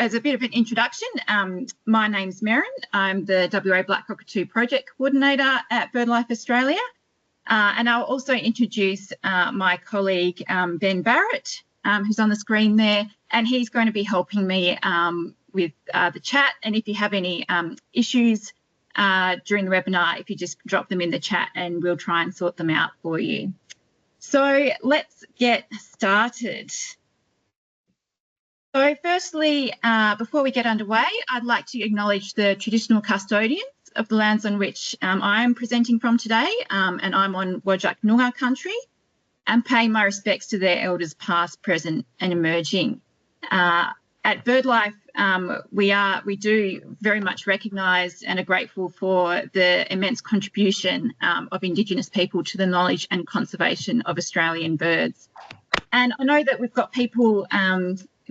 as a bit of an introduction, my name's Merrin. I'm the WA Black-Cockatoo Project Coordinator at BirdLife Australia. And I'll also introduce my colleague, Ben Barrett, who's on the screen there, and he's going to be helping me with the chat. And if you have any issues during the webinar, if you just drop them in the chat and we'll try and sort them out for you. So let's get started. So firstly, before we get underway, I'd like to acknowledge the traditional custodians of the lands on which I am presenting from today, and I'm on Whadjuk Noongar country, and pay my respects to their elders past, present and emerging. At BirdLife, we do very much recognise and are grateful for the immense contribution of Indigenous people to the knowledge and conservation of Australian birds. And I know that we've got people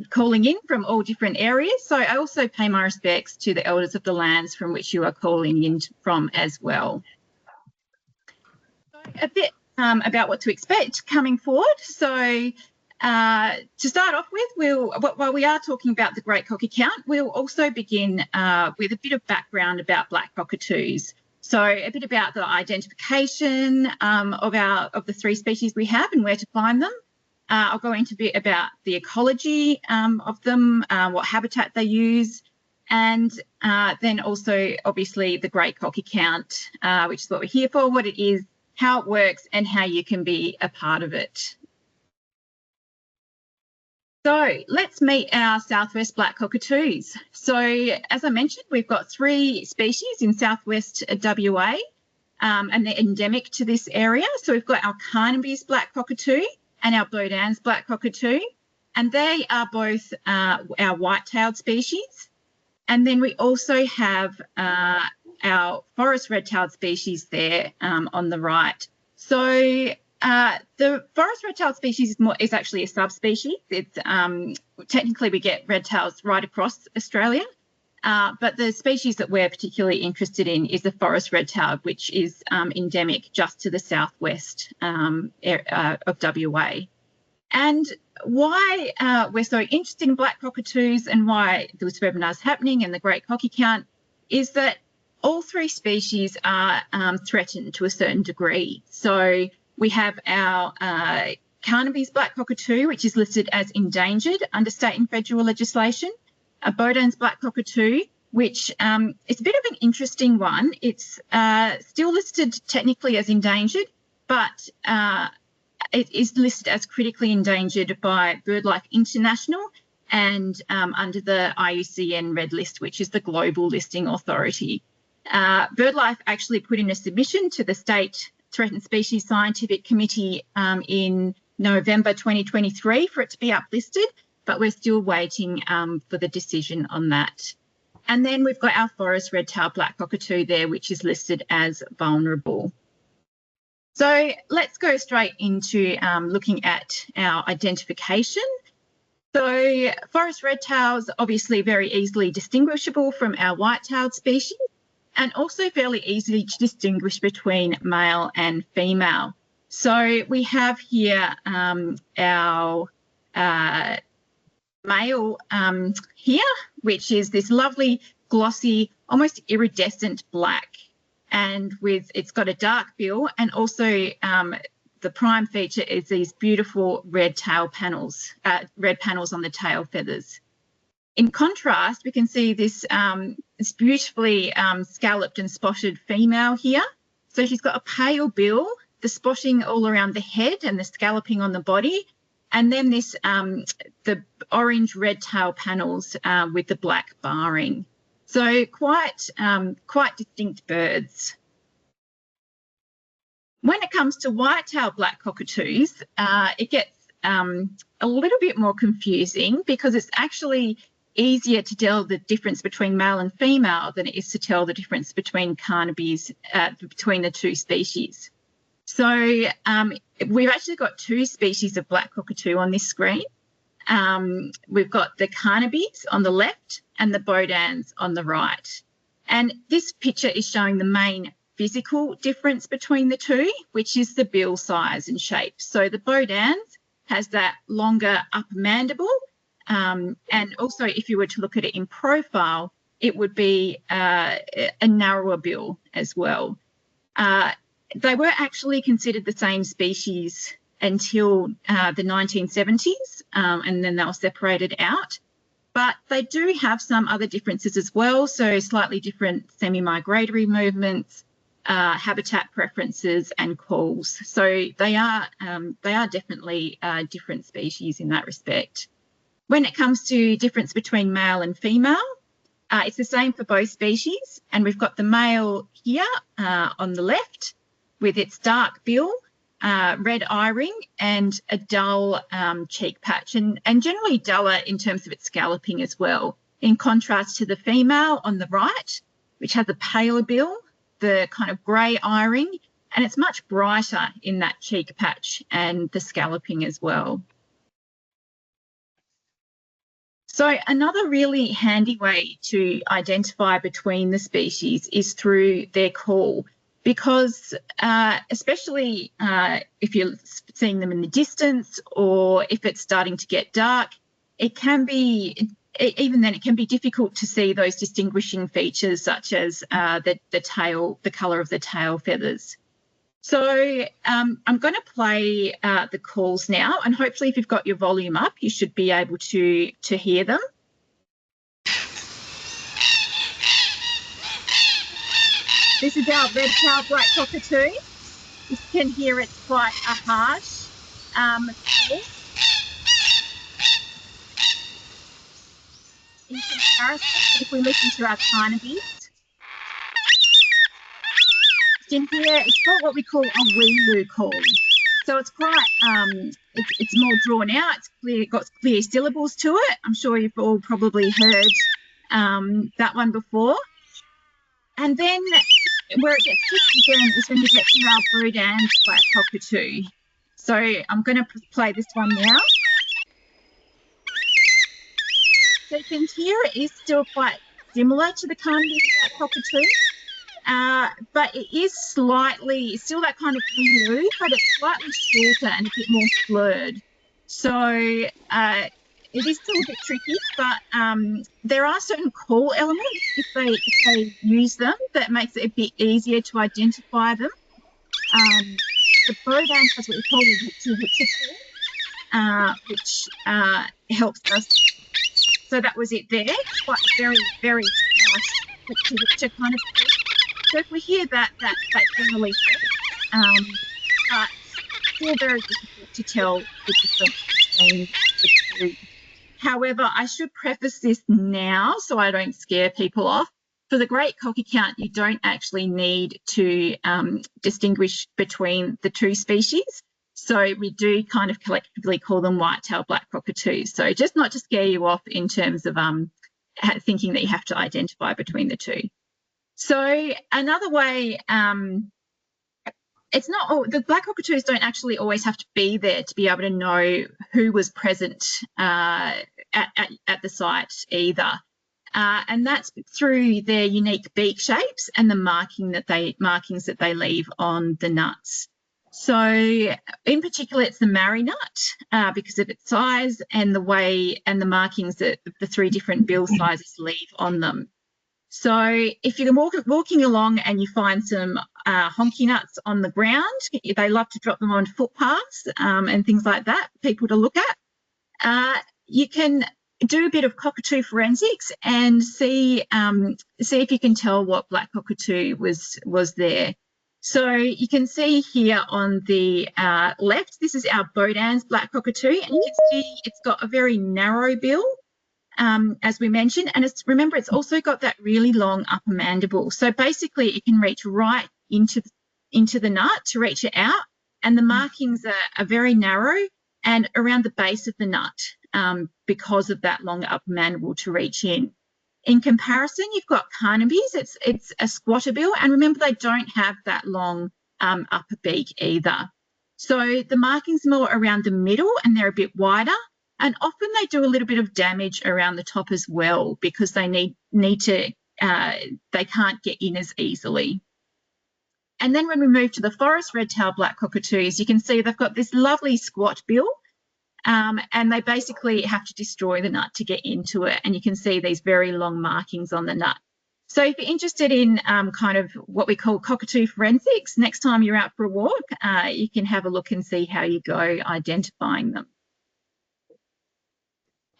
calling in from all different areas, so I also pay my respects to the elders of the lands from which you are calling in from as well. So a bit about what to expect coming forward. So to start off with, while we are talking about the Great Cocky Count, we'll also begin with a bit of background about black cockatoos. So a bit about the identification of the three species we have and where to find them. I'll go into a bit about the ecology of them, what habitat they use, and then also obviously the Great Cocky Count, which is what we're here for, what it is, how it works, and how you can be a part of it. So let's meet our Southwest Black-Cockatoos. So as I mentioned, we've got three species in Southwest WA, and they're endemic to this area. So we've got our Carnaby's Black-Cockatoo and our Baudin's Black-Cockatoo, and they are both our white-tailed species. And then we also have our forest red-tailed species there on the right. So the forest red-tailed species is actually a subspecies. It's technically we get red-tails right across Australia, but the species that we're particularly interested in is the forest red-tailed, which is endemic just to the southwest of WA. And why we're so interested in black cockatoos and why this webinar is happening and the Great Cocky Count is that all three species are threatened to a certain degree. So we have our Carnaby's Black-Cockatoo, which is listed as endangered under state and federal legislation. A Baudin's Black-Cockatoo, which it's a bit of an interesting one. It's still listed technically as endangered, but it is listed as critically endangered by BirdLife International and under the IUCN Red List, which is the global listing authority. BirdLife actually put in a submission to the State Threatened Species Scientific Committee in November 2023 for it to be uplisted, but we're still waiting for the decision on that. And then we've got our forest red-tailed black-cockatoo there, which is listed as vulnerable. So let's go straight into looking at our identification. So forest red-tails obviously very easily distinguishable from our white-tailed species and also fairly easily to distinguish between male and female. So we have here our male here, which is this lovely, glossy, almost iridescent black, and it's got a dark bill, and also the prime feature is these beautiful red tail panels, red panels on the tail feathers. In contrast, we can see this beautifully scalloped and spotted female here. So she's got a pale bill, the spotting all around the head and the scalloping on the body, and then this the orange red tail panels with the black barring. So quite distinct birds. When it comes to white-tailed black-cockatoos, it gets a little bit more confusing because it's actually easier to tell the difference between male and female than it is to tell the difference between Carnaby's, between the two species. So we've actually got two species of black-cockatoo on this screen. We've got the Carnaby's on the left and the Baudin's on the right. And this picture is showing the main physical difference between the two, which is the bill size and shape. So the Baudin's has that longer upper mandible, And also, if you were to look at it in profile, it would be a narrower bill as well. They were actually considered the same species until the 1970s, and then they were separated out. But they do have some other differences as well, so slightly different semi-migratory movements, habitat preferences, and calls. So they are definitely different species in that respect. When it comes to difference between male and female, it's the same for both species, and we've got the male here on the left with its dark bill, red eye-ring, and a dull cheek patch, and generally duller in terms of its scalloping as well, in contrast to the female on the right, which has a paler bill, the kind of grey eye-ring, and it's much brighter in that cheek patch and the scalloping as well. So another really handy way to identify between the species is through their call, because especially if you're seeing them in the distance or if it's starting to get dark, it can be, even then it can be difficult to see those distinguishing features such as the tail, the colour of the tail feathers. So I'm going to play the calls now, and hopefully if you've got your volume up, you should be able to hear them. This is our red-tailed black-cockatoo. You can hear it's quite a harsh call. In comparison, if we listen to our Carnabys, in here, it's got what we call a wee-woo call. So it's quite, it's more drawn out. It's clear, got clear syllables to it. I'm sure you've all probably heard that one before. And then where it gets tricky again is when you get to our Baudin Black-Cockatoo. So I'm going to play this one now. So you can hear it is still quite similar to the Carnaby Black-Cockatoo. But it is slightly, still that kind of blue, but it's slightly shorter and a bit more slurred. So it is still a bit tricky, but there are certain call elements if they use them that makes it a bit easier to identify them. The Baudin has what we call a call, which helps us. So that was it there, quite very, very harsh kind of thing. So if we hear that generally helps, but still very difficult to tell the difference between the two. However, I should preface this now so I don't scare people off. For the great cocky count, you don't actually need to distinguish between the two species. So we do kind of collectively call them white-tailed black-cockatoos. So just not to scare you off in terms of thinking that you have to identify between the two. So another way, it's not, the black-cockatoos don't actually always have to be there to be able to know who was present at the site either. And that's through their unique beak shapes and the markings that they leave on the nuts. So in particular, it's the marry nut because of its size and the way and the markings that the three different bill sizes leave on them. So if you're walking along and you find some honky nuts on the ground, they love to drop them on footpaths and things like that, people to look at. You can do a bit of cockatoo forensics and see if you can tell what black cockatoo was there. So you can see here on the left, this is our Baudin's black cockatoo, and you can see it's got a very narrow bill, as we mentioned, and remember it's also got that really long upper mandible. So basically it can reach right into the nut to reach it out, and the markings are very narrow and around the base of the nut because of that longer upper mandible to reach in. In comparison, you've got Carnaby's, it's a squatter bill, and remember they don't have that long upper beak either. So the markings are more around the middle and they're a bit wider, and often they do a little bit of damage around the top as well because they need to, they can't get in as easily. And then when we move to the forest red-tailed black-cockatoos, you can see they've got this lovely squat bill, and they basically have to destroy the nut to get into it, and you can see these very long markings on the nut. So if you're interested in kind of what we call cockatoo forensics, next time you're out for a walk, you can have a look and see how you go identifying them.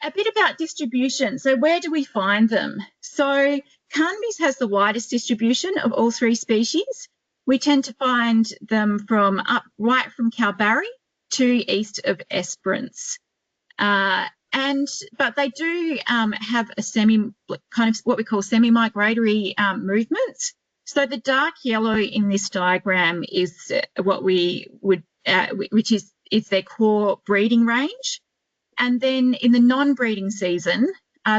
A bit about distribution. So where do we find them? So Carnaby's has the widest distribution of all three species. We tend to find them from right from Kalbarri to east of Esperance. But they do have a kind of what we call semi-migratory movements. So the dark yellow in this diagram is what we would, which is their core breeding range. And then in the non-breeding season,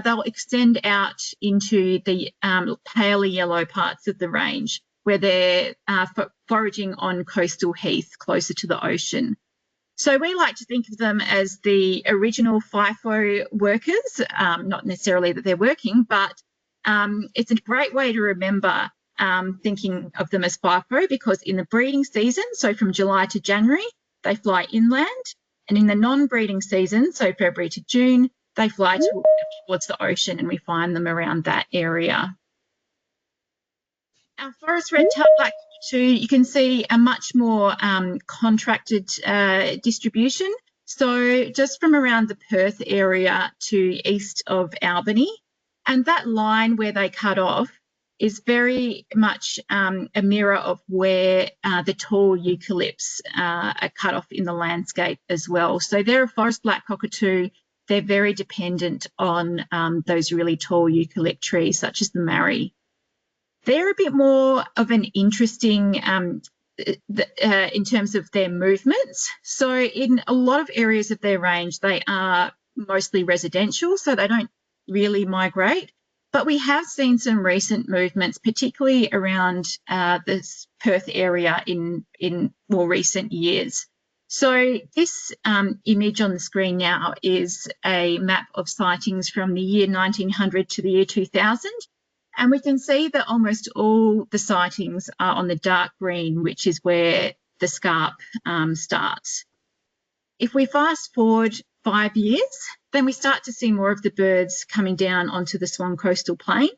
they'll extend out into the paler yellow parts of the range, where they're foraging on coastal heath closer to the ocean. So we like to think of them as the original FIFO workers, not necessarily that they're working, but it's a great way to remember thinking of them as FIFO, because in the breeding season, so from July to January, they fly inland. And in the non-breeding season, so February to June, they fly towards the ocean, and we find them around that area. Our forest red-tailed black-cockatoo, you can see a much more contracted distribution. So just from around the Perth area to east of Albany, and that line where they cut off is very much a mirror of where the tall eucalypts are cut off in the landscape as well. So they're a forest black cockatoo. They're very dependent on those really tall eucalypt trees, such as the marri. They're a bit more of an interesting in terms of their movements. So in a lot of areas of their range, they are mostly residential, so they don't really migrate. But we have seen some recent movements, particularly around this Perth area in more recent years. So this image on the screen now is a map of sightings from the year 1900 to the year 2000. And we can see that almost all the sightings are on the dark green, which is where the scarp starts. If we fast forward 5 years, then we start to see more of the birds coming down onto the Swan Coastal Plain.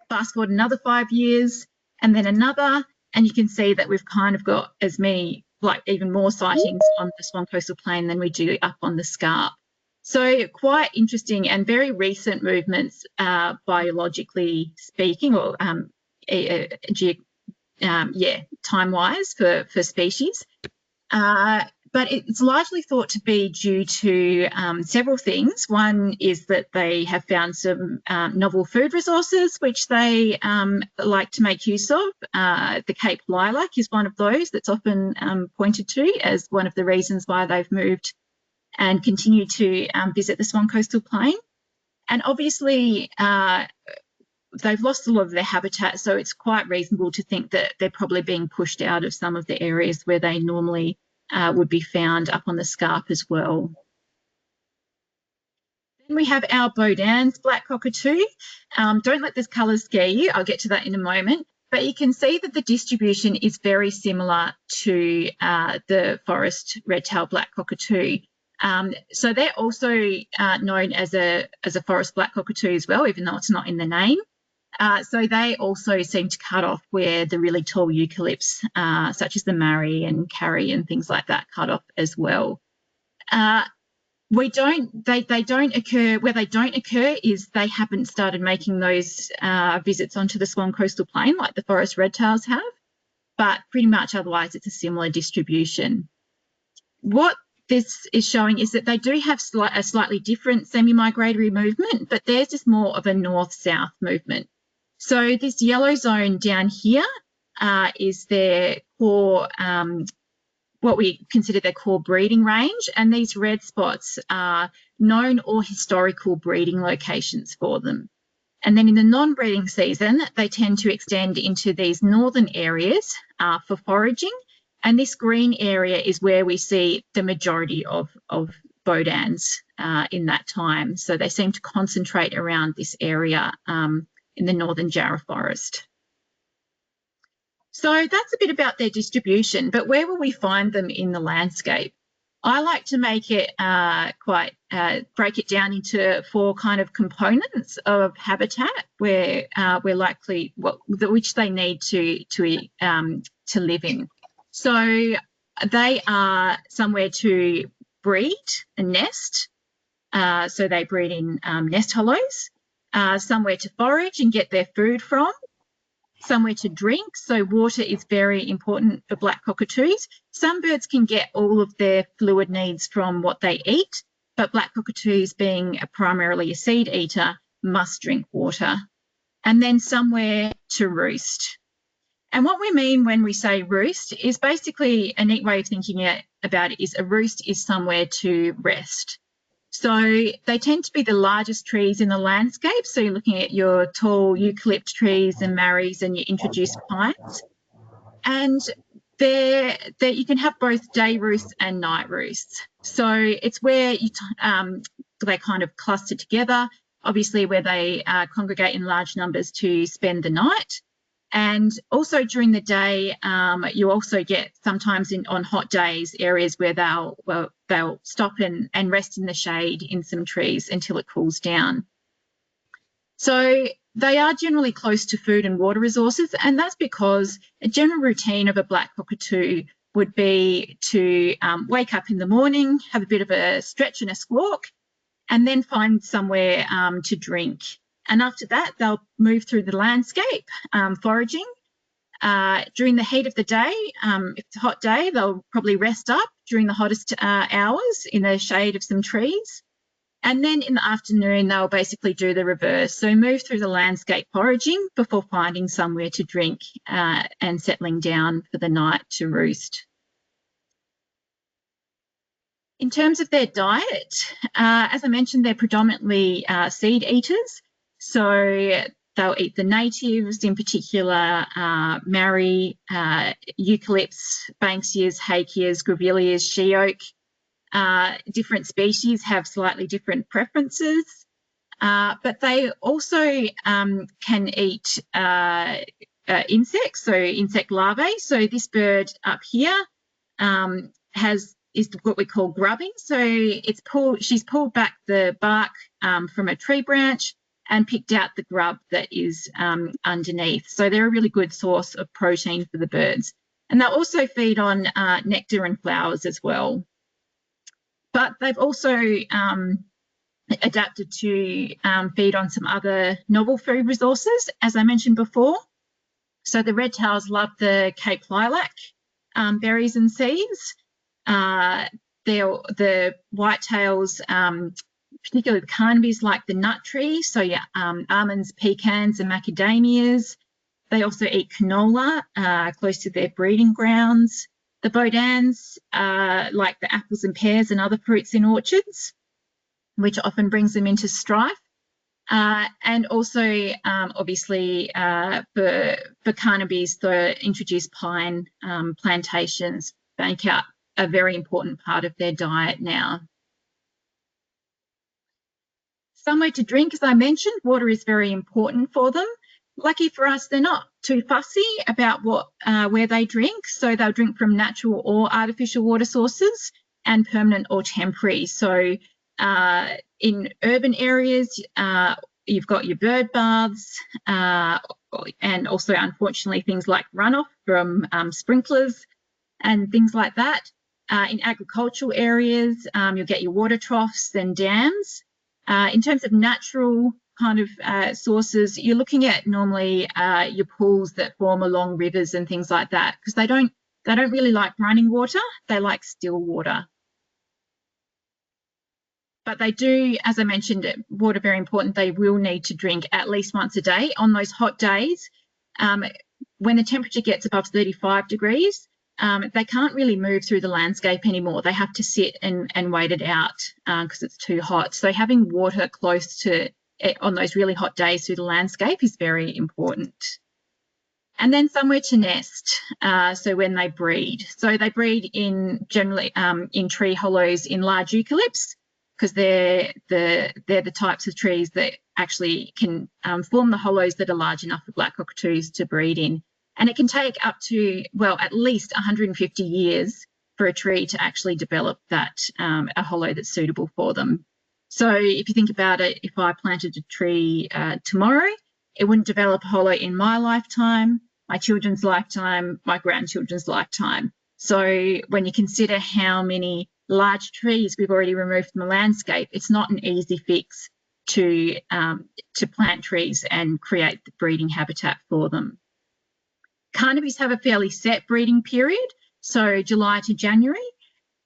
Fast forward another 5 years, and then another, and you can see that we've kind of got as many, like even more sightings on the Swan Coastal Plain than we do up on the scarp. So quite interesting and very recent movements, biologically speaking, or time-wise for species. But it's largely thought to be due to several things. One is that they have found some novel food resources, which they like to make use of. The Cape lilac is one of those that's often pointed to as one of the reasons why they've moved and continue to visit the Swan Coastal Plain. And obviously, they've lost a lot of their habitat, so it's quite reasonable to think that they're probably being pushed out of some of the areas where they normally would be found up on the scarp as well. Then we have our Baudin's black cockatoo. Don't let the colours scare you. I'll get to that in a moment. But you can see that the distribution is very similar to the forest red-tailed black cockatoo. So they're also known as a forest black cockatoo as well, even though it's not in the name. So they also seem to cut off where the really tall eucalypts, such as the marri and carry and things like that, cut off as well. They don't occur, where they don't occur is they haven't started making those visits onto the Swan Coastal Plain like the forest red-tails have, but pretty much otherwise it's a similar distribution. What this is showing is that they do have a slightly different semi-migratory movement, but theirs is more of a north-south movement. So this yellow zone down here is their core, what we consider their core breeding range, and these red spots are known or historical breeding locations for them. And then in the non-breeding season, they tend to extend into these northern areas for foraging, and this green area is where we see the majority of Baudins in that time. So they seem to concentrate around this area in the northern Jarrah forest. So that's a bit about their distribution, but where will we find them in the landscape? I like to make it break it down into 4 kind of components of habitat where we're likely which they need to live in. So they are somewhere to breed and nest. So they breed in nest hollows. Somewhere to forage and get their food from. Somewhere to drink, so water is very important for black cockatoos. Some birds can get all of their fluid needs from what they eat, but black cockatoos, being primarily a seed eater, must drink water. And then somewhere to roost. And what we mean when we say roost is basically a neat way of thinking about it is a roost is somewhere to rest. So they tend to be the largest trees in the landscape. So you're looking at your tall eucalypt trees and marries and your introduced pines. And you can have both day roosts and night roosts. So it's where they kind of cluster together, obviously where they congregate in large numbers to spend the night. And also during the day, you also get sometimes on hot days areas where they'll stop and rest in the shade in some trees until it cools down. So they are generally close to food and water resources, and that's because a general routine of a black cockatoo would be to wake up in the morning, have a bit of a stretch and a squawk, and then find somewhere to drink. And after that, they'll move through the landscape, foraging. During the heat of the day, if it's a hot day, they'll probably rest up during the hottest hours in the shade of some trees. And then in the afternoon, they'll basically do the reverse. So move through the landscape foraging before finding somewhere to drink and settling down for the night to roost. In terms of their diet, as I mentioned, they're predominantly seed eaters. So they'll eat the natives, in particular marri, eucalypts, banksias, hakeas, grevilleas, she oak. Different species have slightly different preferences, but they also can eat insects, so insect larvae. So this bird up here is what we call grubbing. So she's pulled back the bark from a tree branch and picked out the grub that is underneath. So they're a really good source of protein for the birds. And they'll also feed on nectar and flowers as well. But they've also adapted to feed on some other novel food resources, as I mentioned before. So the red-tails love the Cape lilac berries and seeds. The white-tails, particularly the Carnabys, like the nut tree, so yeah, almonds, pecans and macadamias. They also eat canola close to their breeding grounds. The Baudins like the apples and pears and other fruits in orchards, which often brings them into strife. And also, obviously, for Carnabys, the introduced pine plantations make up a very important part of their diet now. Somewhere to drink, as I mentioned, water is very important for them. Lucky for us, they're not too fussy about where they drink. So they'll drink from natural or artificial water sources and permanent or temporary. So in urban areas, you've got your bird baths and also, unfortunately, things like runoff from sprinklers and things like that. In agricultural areas, you'll get your water troughs and dams. In terms of natural kind of sources, you're looking at normally your pools that form along rivers and things like that, because they don't really like running water, they like still water. But they do, as I mentioned, water very important, they will need to drink at least once a day. On those hot days, when the temperature gets above 35 degrees, they can't really move through the landscape anymore. They have to sit and wait it out because it's too hot. So having water close to on those really hot days through the landscape is very important. And then somewhere to nest, so when they breed. So they breed generally in tree hollows in large eucalypts, because they're the types of trees that actually can form the hollows that are large enough for black cockatoos to breed in. And it can take up to, well, at least 150 years for a tree to actually develop that a hollow that's suitable for them. So if you think about it, if I planted a tree tomorrow, it wouldn't develop a hollow in my lifetime, my children's lifetime, my grandchildren's lifetime. So when you consider how many large trees we've already removed from the landscape, it's not an easy fix to plant trees and create the breeding habitat for them. Carnabys have a fairly set breeding period, so July to January,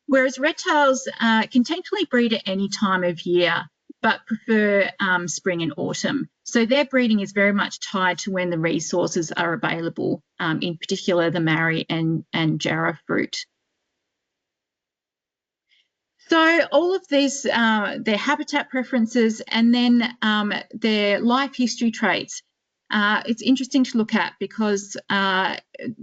whereas red-tails can technically breed at any time of year, but prefer spring and autumn. So their breeding is very much tied to when the resources are available, in particular the marri and jarrah fruit. So all of these, their habitat preferences and then their life history traits, it's interesting to look at because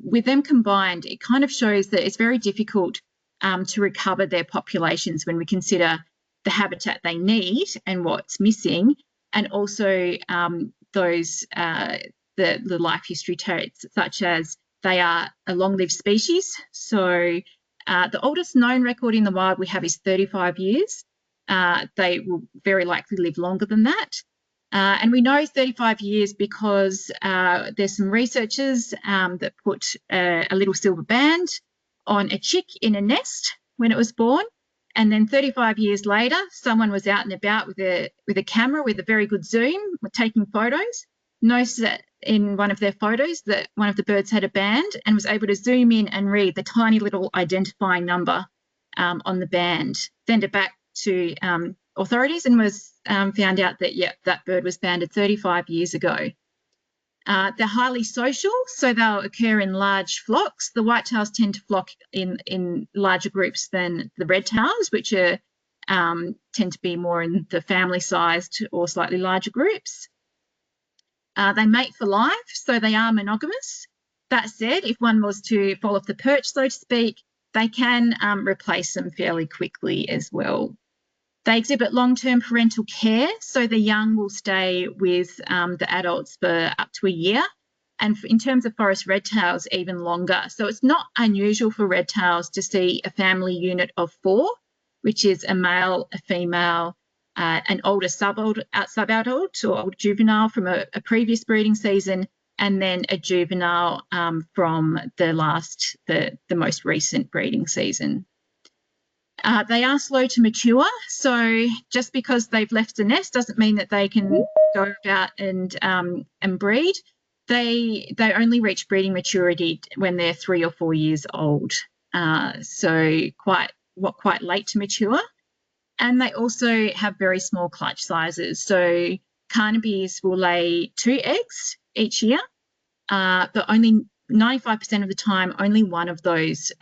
with them combined, it kind of shows that it's very difficult to recover their populations when we consider the habitat they need and what's missing, and also the life history traits, such as they are a long-lived species. So the oldest known record in the wild we have is 35 years. They will very likely live longer than that. And we know 35 years because there's some researchers that put a little silver band on a chick in a nest when it was born. And then 35 years later, someone was out and about with a camera with a very good zoom, taking photos, noticed that in one of their photos that one of the birds had a band and was able to zoom in and read the tiny little identifying number on the band, send it back to authorities, and was found out that, yeah, that bird was banded 35 years ago. They're highly social, so they'll occur in large flocks. The whitetails tend to flock in larger groups than the red-tails, which are, tend to be more in the family-sized or slightly larger groups. They mate for life, so they are monogamous. That said, if one was to fall off the perch, so to speak, they can replace them fairly quickly as well. They exhibit long-term parental care, so the young will stay with the adults for up to a year. And in terms of forest red-tails, even longer. So it's not unusual for red-tails to see a family unit of 4, which is a male, a female, an older sub-adult or old juvenile from a previous breeding season, and then a juvenile from the most recent breeding season. They are slow to mature, so just because they've left the nest doesn't mean that they can go about and breed. They only reach breeding maturity when they're 3 or 4 years old, so quite late to mature. And they also have very small clutch sizes. So Carnabys will lay 2 eggs each year, but only 95% of the time, only one of those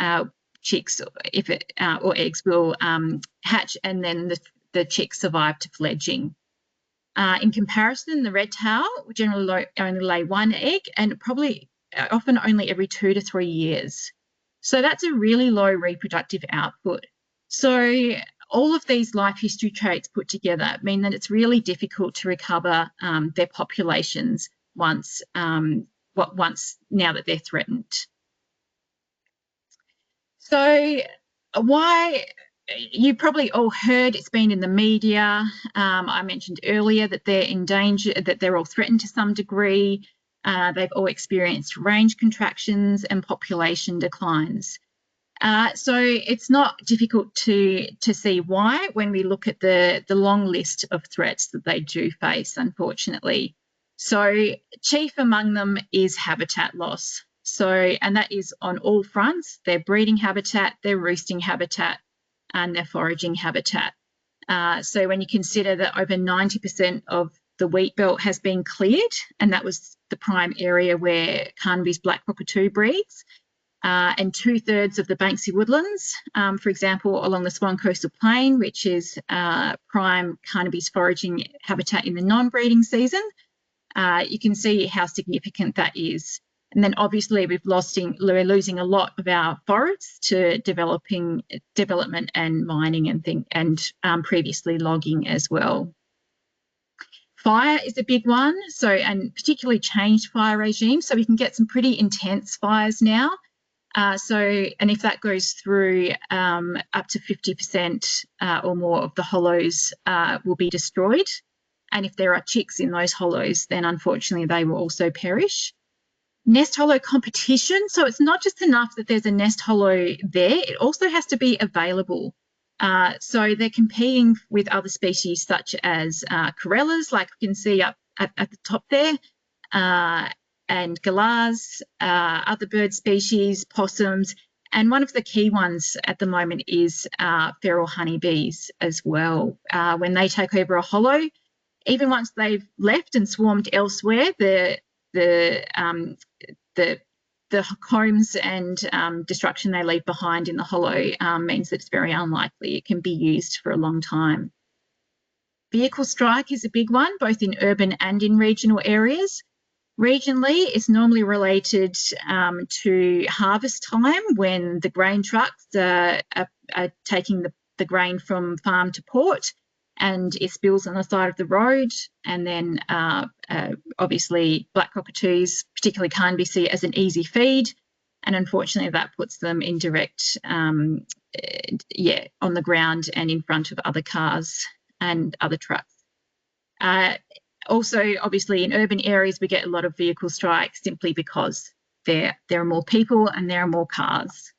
chicks or eggs will hatch, and then the chicks survive to fledging. In comparison, the red-tail will generally only lay 1 egg, and probably often only every 2 to 3 years. So that's a really low reproductive output. So all of these life history traits put together mean that it's really difficult to recover their populations once now that they're threatened. So why, you probably all heard, it's been in the media. I mentioned earlier that they're in danger, that they're all threatened to some degree. They've all experienced range contractions and population declines. So it's not difficult to see why when we look at the long list of threats that they do face, unfortunately. So chief among them is habitat loss. So, and that is on all fronts: their breeding habitat, their roosting habitat, and their foraging habitat. So when you consider that over 90% of the wheat belt has been cleared, and that was the prime area where Carnaby's black-cockatoo breeds, and 2/3 of the Banksy woodlands, for example, along the Swan Coastal Plain, which is prime Carnaby's foraging habitat in the non-breeding season, you can see how significant that is. And then obviously we're losing a lot of our forests to development and mining and previously logging as well. Fire is a big one, so, and particularly changed fire regimes. So we can get some pretty intense fires now. And if that goes through, up to 50% or more of the hollows will be destroyed. And if there are chicks in those hollows, then unfortunately they will also perish. Nest hollow competition. So it's not just enough that there's a nest hollow there, it also has to be available. So they're competing with other species such as corellas, like you can see up at the top there, and galahs, other bird species, possums, and one of the key ones at the moment is feral honeybees as well. When they take over a hollow, even once they've left and swarmed elsewhere, the combs and destruction they leave behind in the hollow means that it's very unlikely it can be used for a long time. Vehicle strike is a big one, both in urban and in regional areas. Regionally, it's normally related to harvest time when the grain trucks are taking the grain from farm to port, and it spills on the side of the road. And then obviously black cockatoos, particularly Carnaby, see it as an easy feed, and unfortunately that puts them in direct, on the ground and in front of other cars and other trucks. Also, obviously, in urban areas, we get a lot of vehicle strikes simply because there are more people and there are more cars.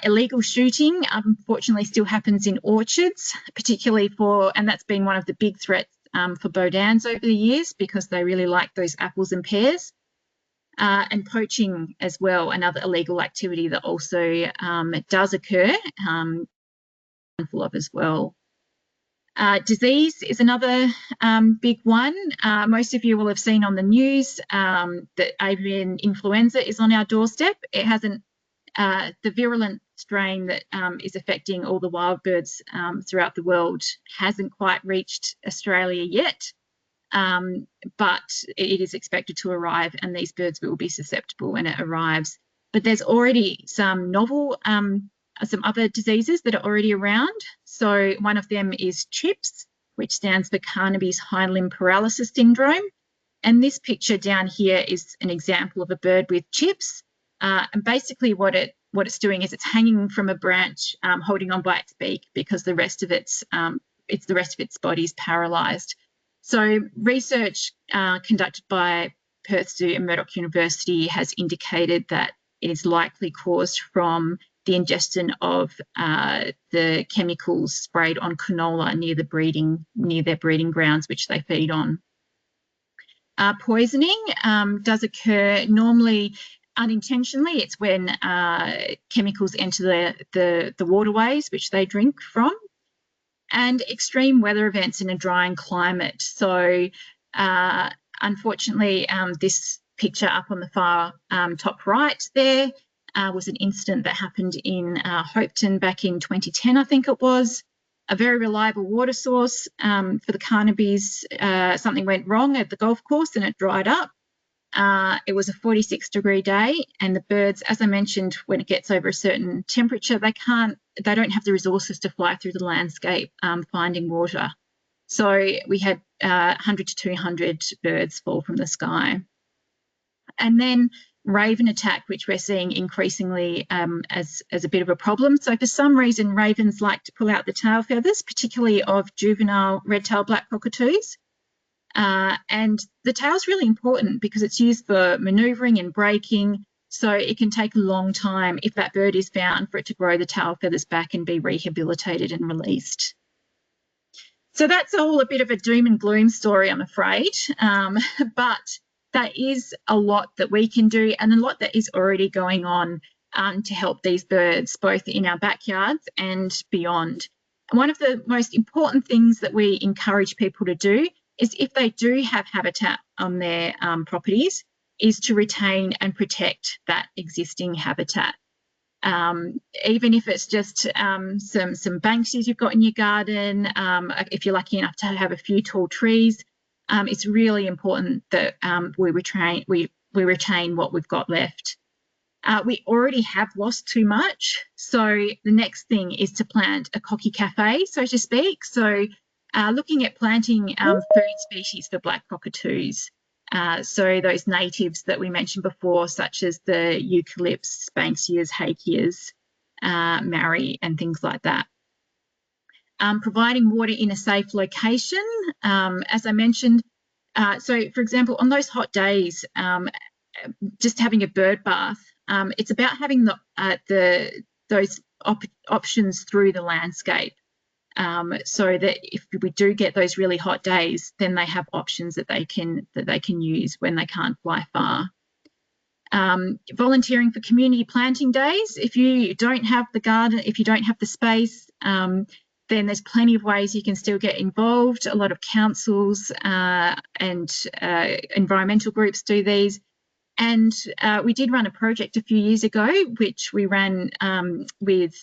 Illegal shooting, unfortunately, still happens in orchards, particularly and that's been one of the big threats for Baudins over the years, because they really like those apples and pears. And poaching as well, another illegal activity that also does occur, handful of as well. Disease is another big one. Most of you will have seen on the news that avian influenza is on our doorstep. It hasn't, the virulent strain that is affecting all the wild birds throughout the world hasn't quite reached Australia yet, but it is expected to arrive, and these birds will be susceptible when it arrives. But there's already some novel, some other diseases that are already around. So one of them is CHIPS, which stands for Carnaby's hind limb paralysis syndrome. And this picture down here is an example of a bird with CHIPS. And basically what it's doing is it's hanging from a branch, holding on by its beak, because the rest of its body is paralysed. So research conducted by Perth Zoo and Murdoch University has indicated that it is likely caused from the ingestion of the chemicals sprayed on canola near their breeding grounds, which they feed on. Poisoning does occur normally unintentionally. It's when chemicals enter the waterways which they drink from, and extreme weather events in a drying climate. So unfortunately, this picture up on the far top right there was an incident that happened in Hopetoun back in 2010, I think it was. A very reliable water source for the Carnabys. Something went wrong at the golf course and it dried up. It was a 46-degree day, and the birds, as I mentioned, when it gets over a certain temperature, they don't have the resources to fly through the landscape finding water. So we had 100 to 200 birds fall from the sky. And then raven attack, which we're seeing increasingly as a bit of a problem. So for some reason, ravens like to pull out the tail feathers, particularly of juvenile red-tailed Black-Cockatoos. And the tail's really important because it's used for manoeuvring and breaking. So it can take a long time, if that bird is found, for it to grow the tail feathers back and be rehabilitated and released. So that's all a bit of a doom and gloom story, I'm afraid. But that is a lot that we can do, and a lot that is already going on to help these birds, both in our backyards and beyond. And one of the most important things that we encourage people to do is, if they do have habitat on their properties, is to retain and protect that existing habitat. Even if it's just some banksies you've got in your garden, if you're lucky enough to have a few tall trees, it's really important that we retain what we've got left. We already have lost too much, so the next thing is to plant a cocky cafe, so to speak. So looking at planting food species for black cockatoos. So those natives that we mentioned before, such as the eucalypts, banksias, hakeas, marri, and things like that. Providing water in a safe location, as I mentioned. So, for example, on those hot days, just having a bird bath, it's about having those options through the landscape, so that if we do get those really hot days, then they have options that they can use when they can't fly far. Volunteering for community planting days. If you don't have the garden, if you don't have the space, then there's plenty of ways you can still get involved. A lot of councils and environmental groups do these. And we did run a project a few years ago, which we ran with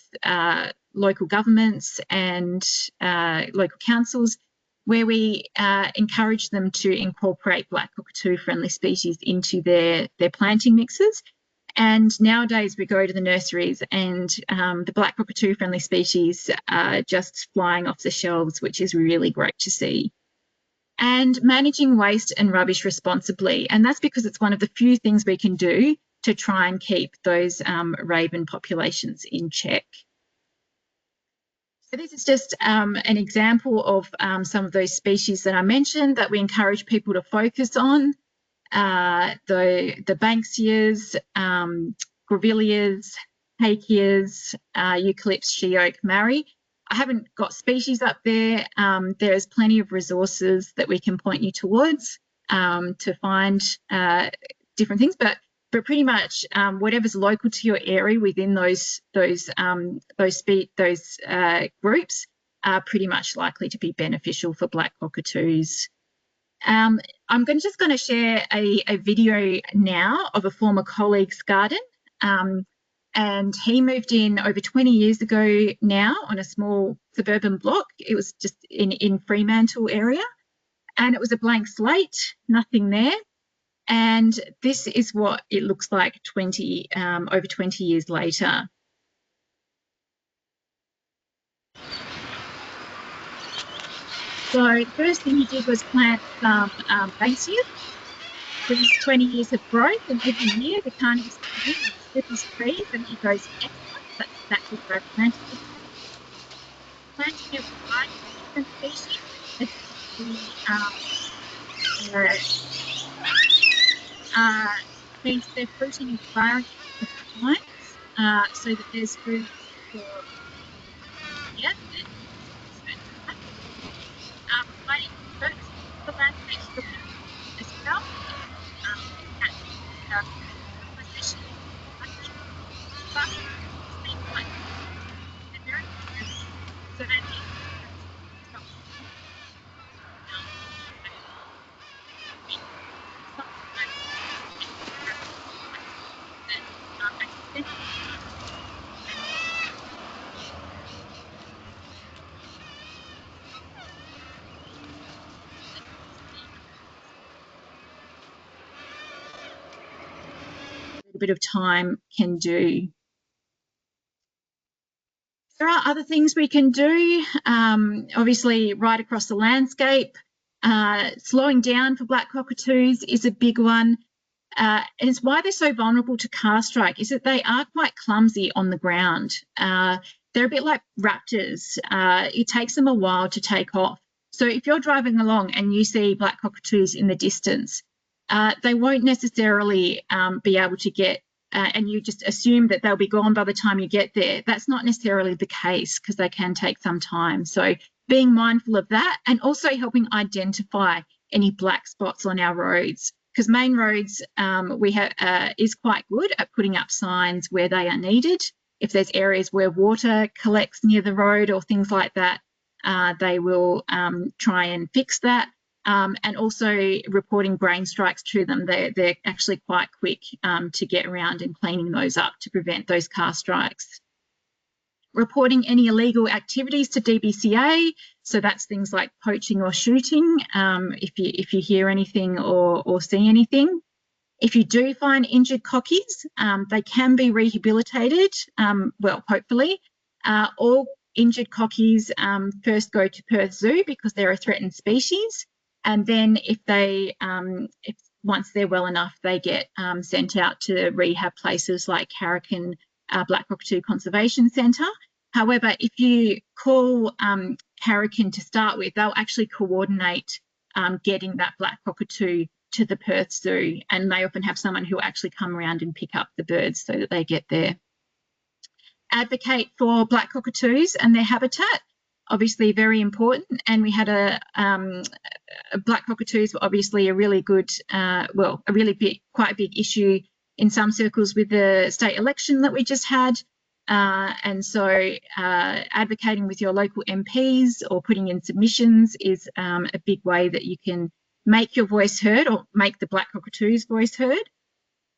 local governments and local councils, where we encouraged them to incorporate black cockatoo friendly species into their planting mixes. And nowadays we go to the nurseries and the black cockatoo friendly species are just flying off the shelves, which is really great to see. And managing waste and rubbish responsibly. And that's because it's one of the few things we can do to try and keep those raven populations in check. So this is just an example of some of those species that I mentioned that we encourage people to focus on. The banksias, grevilleas, hakeas, eucalypts, she oak, marri. I haven't got species up there. There's plenty of resources that we can point you towards to find different things, but pretty much whatever's local to your area within those groups are pretty much likely to be beneficial for black cockatoos. I'm just going to share a video now of a former colleague's garden. And he moved in over 20 years ago now on a small suburban block. It was just in Fremantle area, and it was a blank slate, nothing there. And this is what it looks like over 20 years later. So the first thing he did was plant some banksia. These 20 years of growth, and every year the Carnaby strip his trees and he goes excellent. That's exactly what I planted. Planting a variety of different species, means they're fruiting and flowering at times, so that there's room for the landscape as well. A bit of time can do. There are other things we can do, obviously right across the landscape. Slowing down for black cockatoos is a big one, and it's why they're so vulnerable to car strike, is that they are quite clumsy on the ground. They're a bit like raptors. It takes them a while to take off. So if you're driving along and you see black cockatoos in the distance, they won't necessarily be able to get, and you just assume that they'll be gone by the time you get there. That's not necessarily the case, because they can take some time. So being mindful of that, and also helping identify any black spots on our roads, because main roads is quite good at putting up signs where they are needed. If there's areas where water collects near the road or things like that, they will try and fix that. And also reporting brain strikes to them. They're actually quite quick to get around and cleaning those up to prevent those car strikes. Reporting any illegal activities to DBCA, so that's things like poaching or shooting, if you hear anything or see anything. If you do find injured cockies, they can be rehabilitated, well, hopefully. All injured cockies first go to Perth Zoo because they're a threatened species. And then if once they're well enough, they get sent out to rehab places like Carrican Black-Cockatoo Conservation Centre. However, if you call Carrican to start with, they'll actually coordinate getting that black-cockatoo to the Perth Zoo, and they often have someone who will actually come around and pick up the birds so that they get there. Advocate for black-cockatoos and their habitat, obviously very important, and we had black-cockatoos were obviously a really good, well, a really big, quite a big issue in some circles with the state election that we just had. And so advocating with your local MPs or putting in submissions is a big way that you can make your voice heard or make the black-cockatoo's voice heard.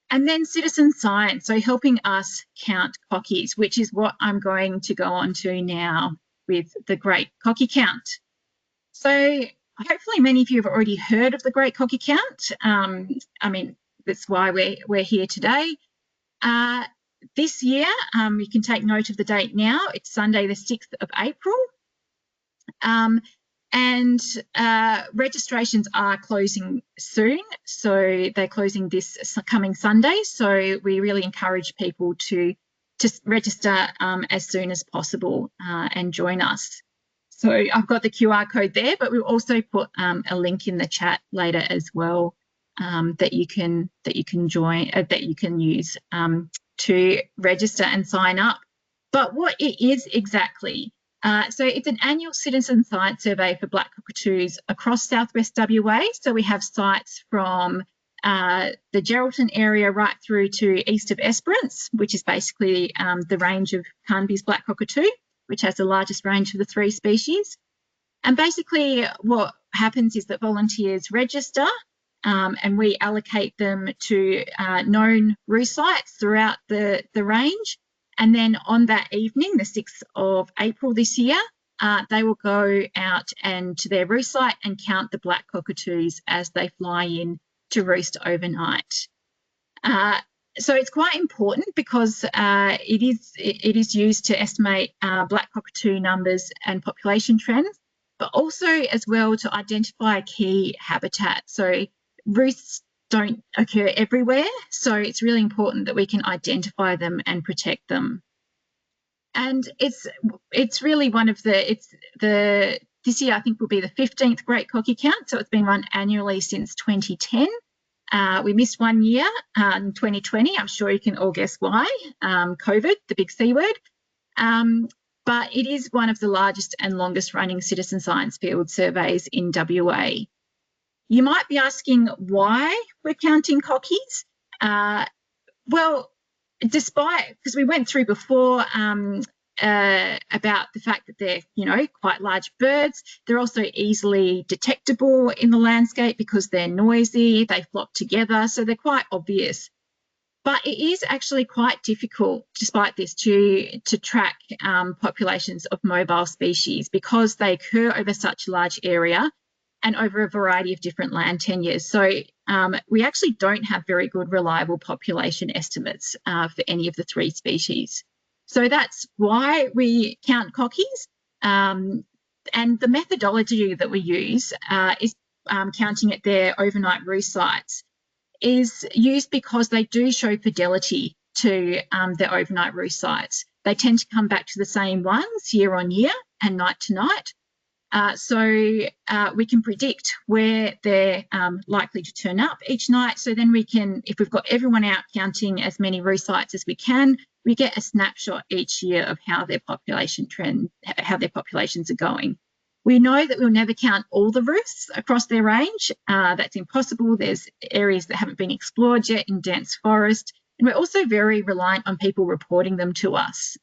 And then citizen science, so helping us count cockies, which is what I'm going to go on to now with the Great Cocky Count. So hopefully many of you have already heard of the Great Cocky Count. I mean, that's why we're here today. This year, you can take note of the date now. It's Sunday, the 6th of April. And registrations are closing soon. So they're closing this coming Sunday. So we really encourage people to register as soon as possible and join us. So I've got the QR code there, but we'll also put a link in the chat later as well that you can join, that you can use to register and sign up. But what it is exactly, so it's an annual citizen science survey for black cockatoos across Southwest WA. So we have sites from the Geraldton area right through to east of Esperance, which is basically the range of Carnaby's black cockatoo, which has the largest range of the 3 species. And basically what happens is that volunteers register and we allocate them to known roost sites throughout the range. And then on that evening, the 6th of April this year, they will go out and to their roost site and count the black cockatoos as they fly in to roost overnight. So it's quite important because it is used to estimate black cockatoo numbers and population trends, but also as well to identify a key habitat. So roosts don't occur everywhere, so it's really important that we can identify them and protect them. And it's really one of this year I think will be the 15th Great Cocky Count, so it's been run annually since 2010. We missed 1 year in 2020. I'm sure you can all guess why, COVID, the big C word. But it is one of the largest and longest running citizen science field surveys in WA. You might be asking why we're counting cockies. Well, because we went through before about the fact that they're, quite large birds. They're also easily detectable in the landscape because they're noisy, they flock together, so they're quite obvious. But it is actually quite difficult, despite this, to track populations of mobile species because they occur over such a large area and over a variety of different land tenures. So we actually don't have very good reliable population estimates for any of the 3 species. So that's why we count cockies. And the methodology that we use is counting at their overnight roost sites is used because they do show fidelity to their overnight roost sites. They tend to come back to the same ones year on year and night to night. So we can predict where they're likely to turn up each night. So then we can, if we've got everyone out counting as many roost sites as we can, we get a snapshot each year of how their population how their populations are going. We know that we'll never count all the roosts across their range. That's impossible. There's areas that haven't been explored yet in dense forest. And we're also very reliant on people reporting them to us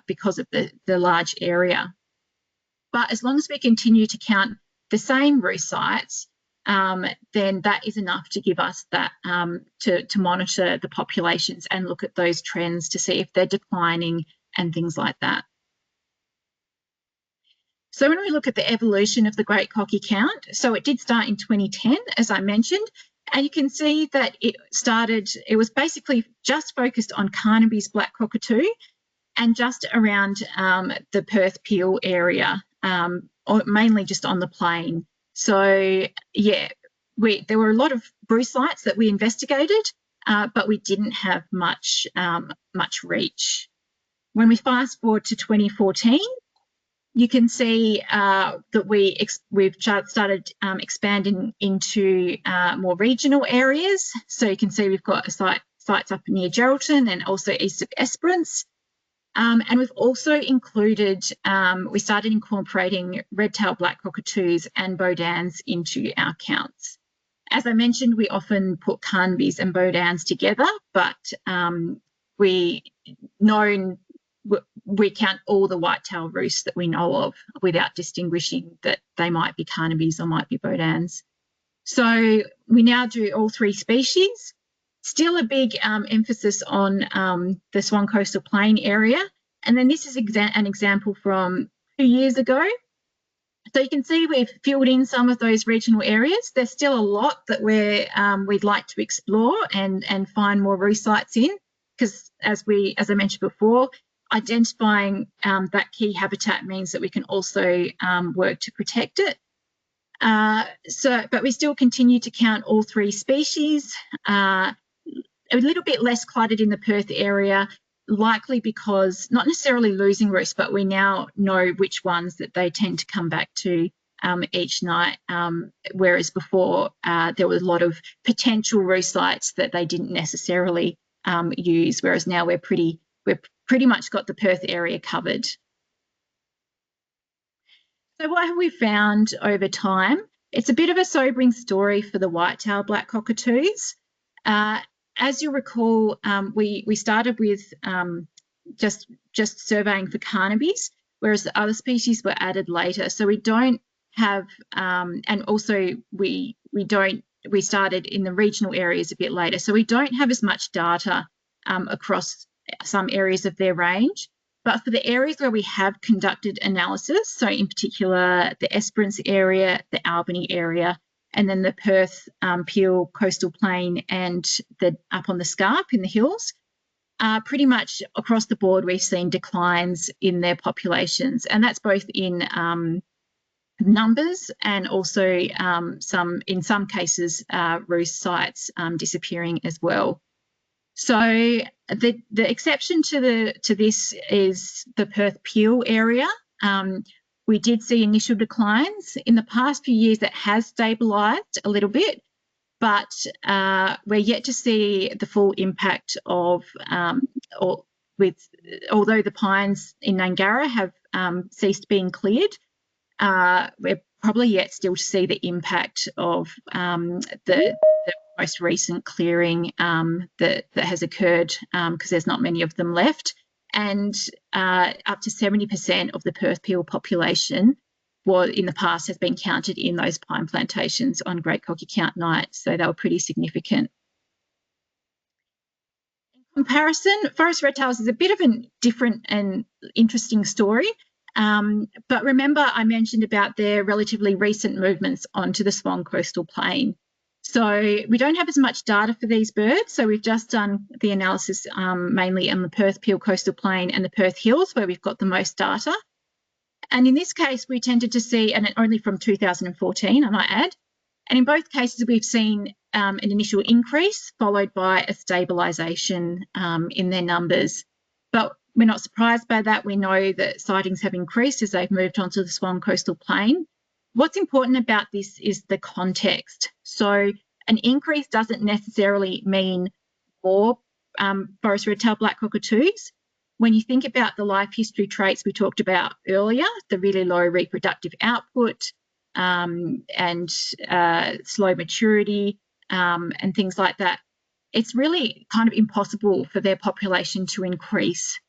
because of the large area. But as long as we continue to count the same roost sites, then that is enough to give us that, to monitor the populations and look at those trends to see if they're declining and things like that. So when we look at the evolution of the Great Cocky Count, so it did start in 2010, as I mentioned, and you can see that it was basically just focused on Carnaby's black cockatoo and just around the Perth Peel area, or mainly just on the plain. So yeah, there were a lot of roost sites that we investigated, but we didn't have much reach. When we fast forward to 2014, you can see that we've started expanding into more regional areas. So you can see we've got sites up near Geraldton and also east of Esperance. And we've also included, we started incorporating red-tailed Black-Cockatoos and Baudins into our counts. As I mentioned, we often put Carnabys and Baudins together, but we count all the white-tailed roosts that we know of without distinguishing that they might be Carnabys or might be Baudins. So we now do all 3 species. Still a big emphasis on the Swan Coastal Plain area. And then this is an example from 2 years ago. So you can see we've filled in some of those regional areas. There's still a lot that we'd like to explore and find more roost sites in, because as I mentioned before, identifying that key habitat means that we can also work to protect it. But we still continue to count all 3 species. A little bit less cluttered in the Perth area, likely because not necessarily losing roosts, but we now know which ones that they tend to come back to each night, whereas before there was a lot of potential roost sites that they didn't necessarily use, whereas now we've pretty much got the Perth area covered. So what have we found over time? It's a bit of a sobering story for the white-tailed Black-Cockatoos. As you recall, we started with just surveying for Carnabys, whereas the other species were added later. So we don't have, and also we started in the regional areas a bit later. So we don't have as much data across some areas of their range. But for the areas where we have conducted analysis, so in particular the Esperance area, the Albany area, and then the Perth, Peel, Coastal Plain, and up on the Scarp in the hills, pretty much across the board we've seen declines in their populations, and that's both in numbers and also in some cases roost sites disappearing as well. So the exception to this is the Perth Peel area. We did see initial declines. In the past few years, it has stabilised a little bit, but we're yet to see the full impact of, although the pines in Gnangara have ceased being cleared, we're probably yet still to see the impact of the most recent clearing that has occurred, because there's not many of them left. And up to 70% of the Perth Peel population in the past has been counted in those pine plantations on Great Cocky Count night, so they were pretty significant. In comparison, forest red-tails is a bit of a different and interesting story, but remember I mentioned about their relatively recent movements onto the Swan Coastal Plain. So we don't have as much data for these birds, so we've just done the analysis mainly on the Perth Peel Coastal Plain and the Perth Hills, where we've got the most data. And in this case, we tended to see, and only from 2014, I might add, and in both cases we've seen an initial increase followed by a stabilisation in their numbers. But we're not surprised by that. We know that sightings have increased as they've moved onto the Swan Coastal Plain. What's important about this is the context. So an increase doesn't necessarily mean more forest red-tailed Black-Cockatoos. When you think about the life history traits we talked about earlier, the really low reproductive output and slow maturity and things like that, it's really kind of impossible for their population to increase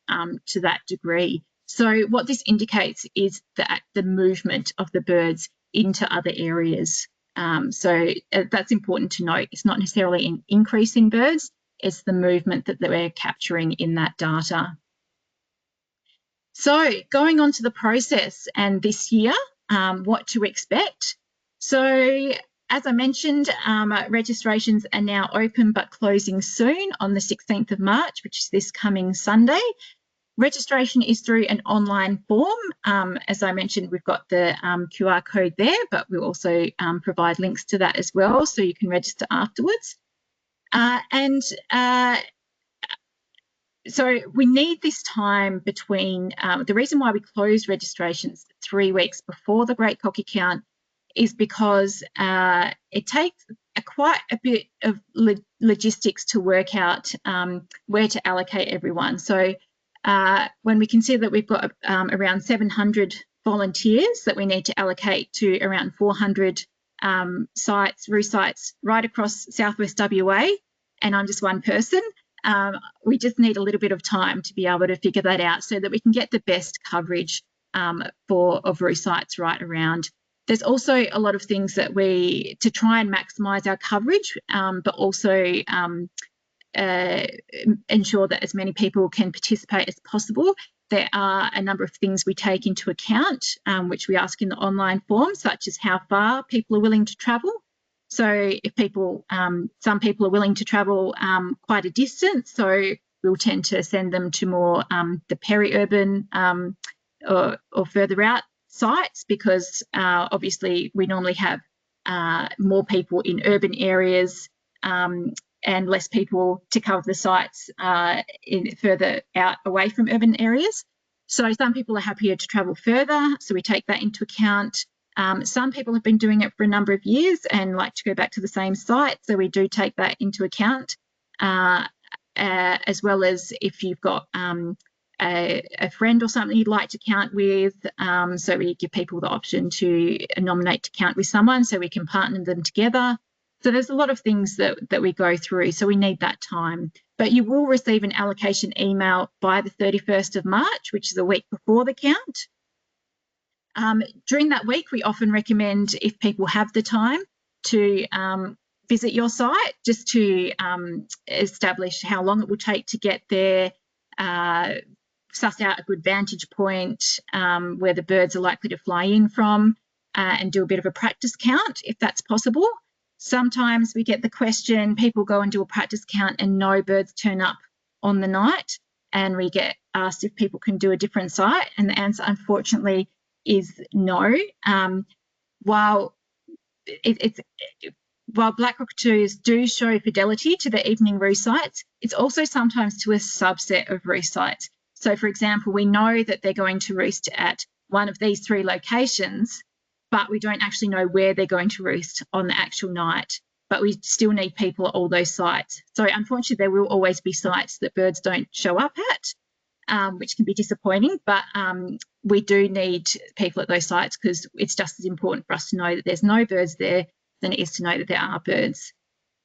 to that degree. So what this indicates is the movement of the birds into other areas. So that's important to note. It's not necessarily an increase in birds, it's the movement that we're capturing in that data. So going on to the process and this year, what to expect. So as I mentioned, registrations are now open but closing soon on the 16th of March, which is this coming Sunday. Registration is through an online form. As I mentioned, we've got the QR code there, but we'll also provide links to that as well, so you can register afterwards. So we need this time between, the reason why we close registrations 3 weeks before the Great Cocky Count is because it takes quite a bit of logistics to work out where to allocate everyone. So when we consider that we've got around 700 volunteers that we need to allocate to around 400 roost sites right across Southwest WA, and I'm just one person, we just need a little bit of time to be able to figure that out so that we can get the best coverage of roost sites right around. There's also a lot of things that to try and maximise our coverage, but also ensure that as many people can participate as possible. There are a number of things we take into account, which we ask in the online form, such as how far people are willing to travel. So if some people are willing to travel quite a distance, so we'll tend to send them to more the peri-urban or further out sites, because obviously we normally have more people in urban areas and less people to cover the sites further out away from urban areas. So some people are happier to travel further, so we take that into account. Some people have been doing it for a number of years and like to go back to the same site, so we do take that into account, as well as if you've got a friend or something you'd like to count with, so we give people the option to nominate to count with someone so we can partner them together. So there's a lot of things that we go through, so we need that time. But you will receive an allocation email by the 31st of March, which is a week before the count. During that week, we often recommend, if people have the time, to visit your site just to establish how long it will take to get there, suss out a good vantage point where the birds are likely to fly in from, and do a bit of a practice count if that's possible. Sometimes we get the question, people go and do a practice count and no birds turn up on the night, and we get asked if people can do a different site, and the answer, unfortunately, is no. While black cockatoos do show fidelity to the evening roost sites, it's also sometimes to a subset of roost sites. So, for example, we know that they're going to roost at one of these 3 locations, but we don't actually know where they're going to roost on the actual night. But we still need people at all those sites. So, unfortunately, there will always be sites that birds don't show up at, which can be disappointing, but we do need people at those sites because it's just as important for us to know that there's no birds there than it is to know that there are birds.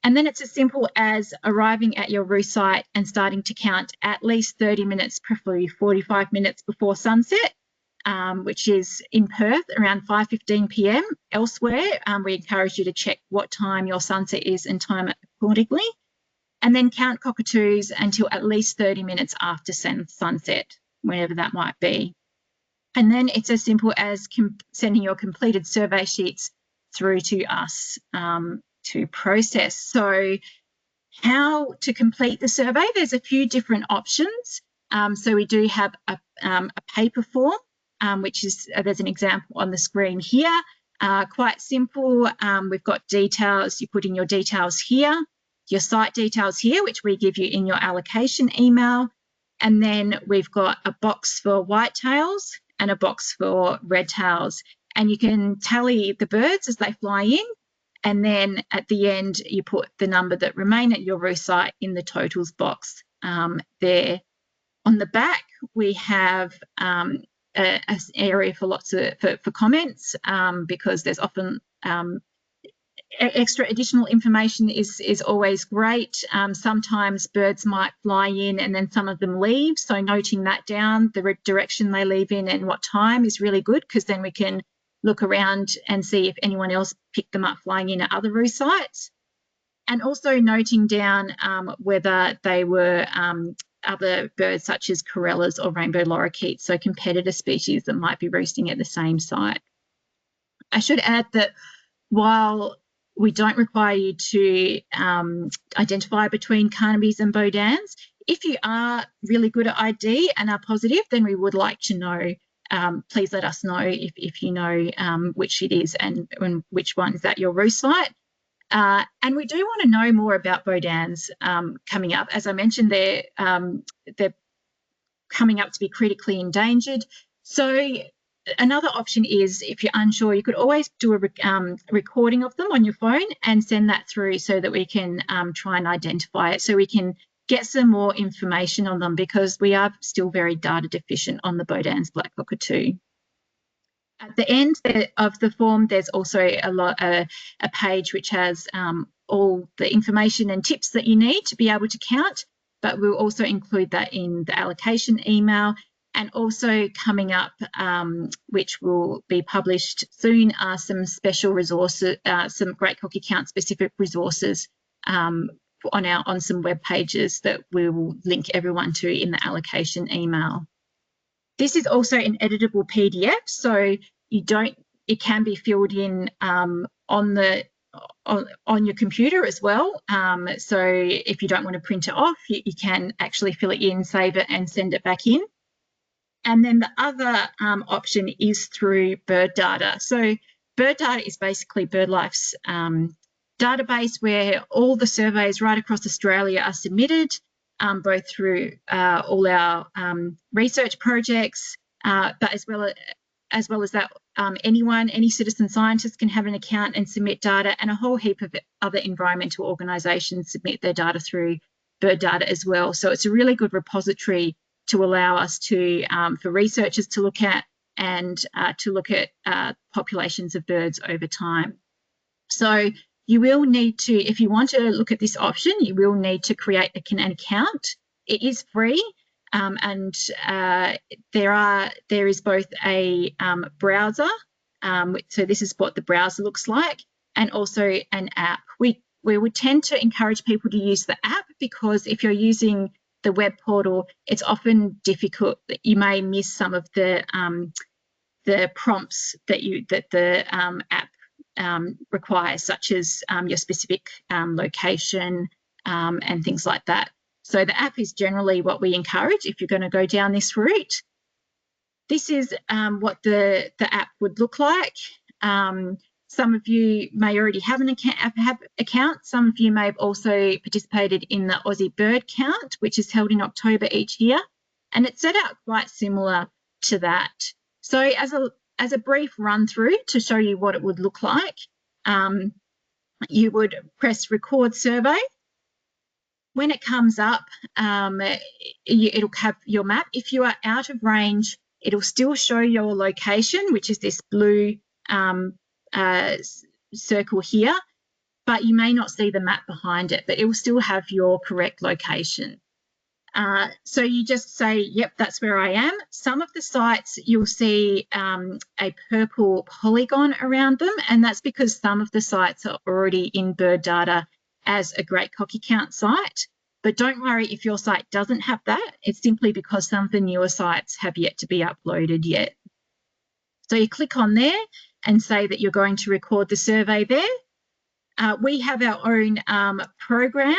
And then it's as simple as arriving at your roost site and starting to count at least 30 minutes, preferably 45 minutes before sunset, which is in Perth around 5:15 p.m. Elsewhere, we encourage you to check what time your sunset is and time it accordingly. And then count cockatoos until at least 30 minutes after sunset, whenever that might be. And then it's as simple as sending your completed survey sheets through to us to process. So how to complete the survey? There's a few different options. So we do have a paper form, which is, there's an example on the screen here. Quite simple. We've got details. You put in your details here, your site details here, which we give you in your allocation email. And then we've got a box for whitetails and a box for red-tails. And you can tally the birds as they fly in. And then at the end, you put the number that remain at your roost site in the totals box there. On the back, we have an area for lots of for comments, because there's often extra additional information is always great. Sometimes birds might fly in and then some of them leave. So noting that down, the direction they leave in and what time is really good, because then we can look around and see if anyone else picked them up flying in at other roost sites. And also noting down whether they were other birds such as corellas or rainbow lorikeets, so competitor species that might be roosting at the same site. I should add that while we don't require you to identify between Carnabys and Baudins, If you are really good at ID and are positive, then we would like to know. Please let us know if you know which it is and which one is at your roost site. And we do want to know more about Baudins coming up. As I mentioned, they're coming up to be critically endangered. So another option is, if you're unsure, you could always do a recording of them on your phone and send that through so that we can try and identify it, so we can get some more information on them, because we are still very data deficient on the Baudin's Black-Cockatoo. At the end of the form, there's also a page which has all the information and tips that you need to be able to count, but we'll also include that in the allocation email. And also coming up, which will be published soon, are some special resources, some Great Cocky Count specific resources on some web pages that we will link everyone to in the allocation email. This is also an editable PDF, so it can be filled in on your computer as well. So if you don't want to print it off, you can actually fill it in, save it, and send it back in. And then the other option is through bird data. So bird data is basically BirdLife's database where all the surveys right across Australia are submitted, both through all our research projects, but as well as that, any citizen scientist can have an account and submit data, and a whole heap of other environmental organisations submit their data through bird data as well. So it's a really good repository to allow us to, for researchers to look at, and to look at populations of birds over time. So you will need to, if you want to look at this option, you will need to create an account. It is free, and there is both a browser, so this is what the browser looks like, and also an app. We would tend to encourage people to use the app, because if you're using the web portal, it's often difficult that you may miss some of the prompts that the app requires, such as your specific location and things like that. So the app is generally what we encourage if you're going to go down this route. This is what the app would look like. Some of you may already have an account. Some of you may have also participated in the Aussie Bird Count, which is held in October each year, and it's set out quite similar to that. So as a brief run through to show you what it would look like, you would press record survey. When it comes up, it'll have your map. If you are out of range, it'll still show your location, which is this blue circle here, but you may not see the map behind it, but it will still have your correct location. So you just say, yep, that's where I am. Some of the sites you'll see a purple polygon around them, and that's because some of the sites are already in bird data as a Great Cocky Count site. But don't worry if your site doesn't have that. It's simply because some of the newer sites have yet to be uploaded yet. So you click on there and say that you're going to record the survey there. We have our own program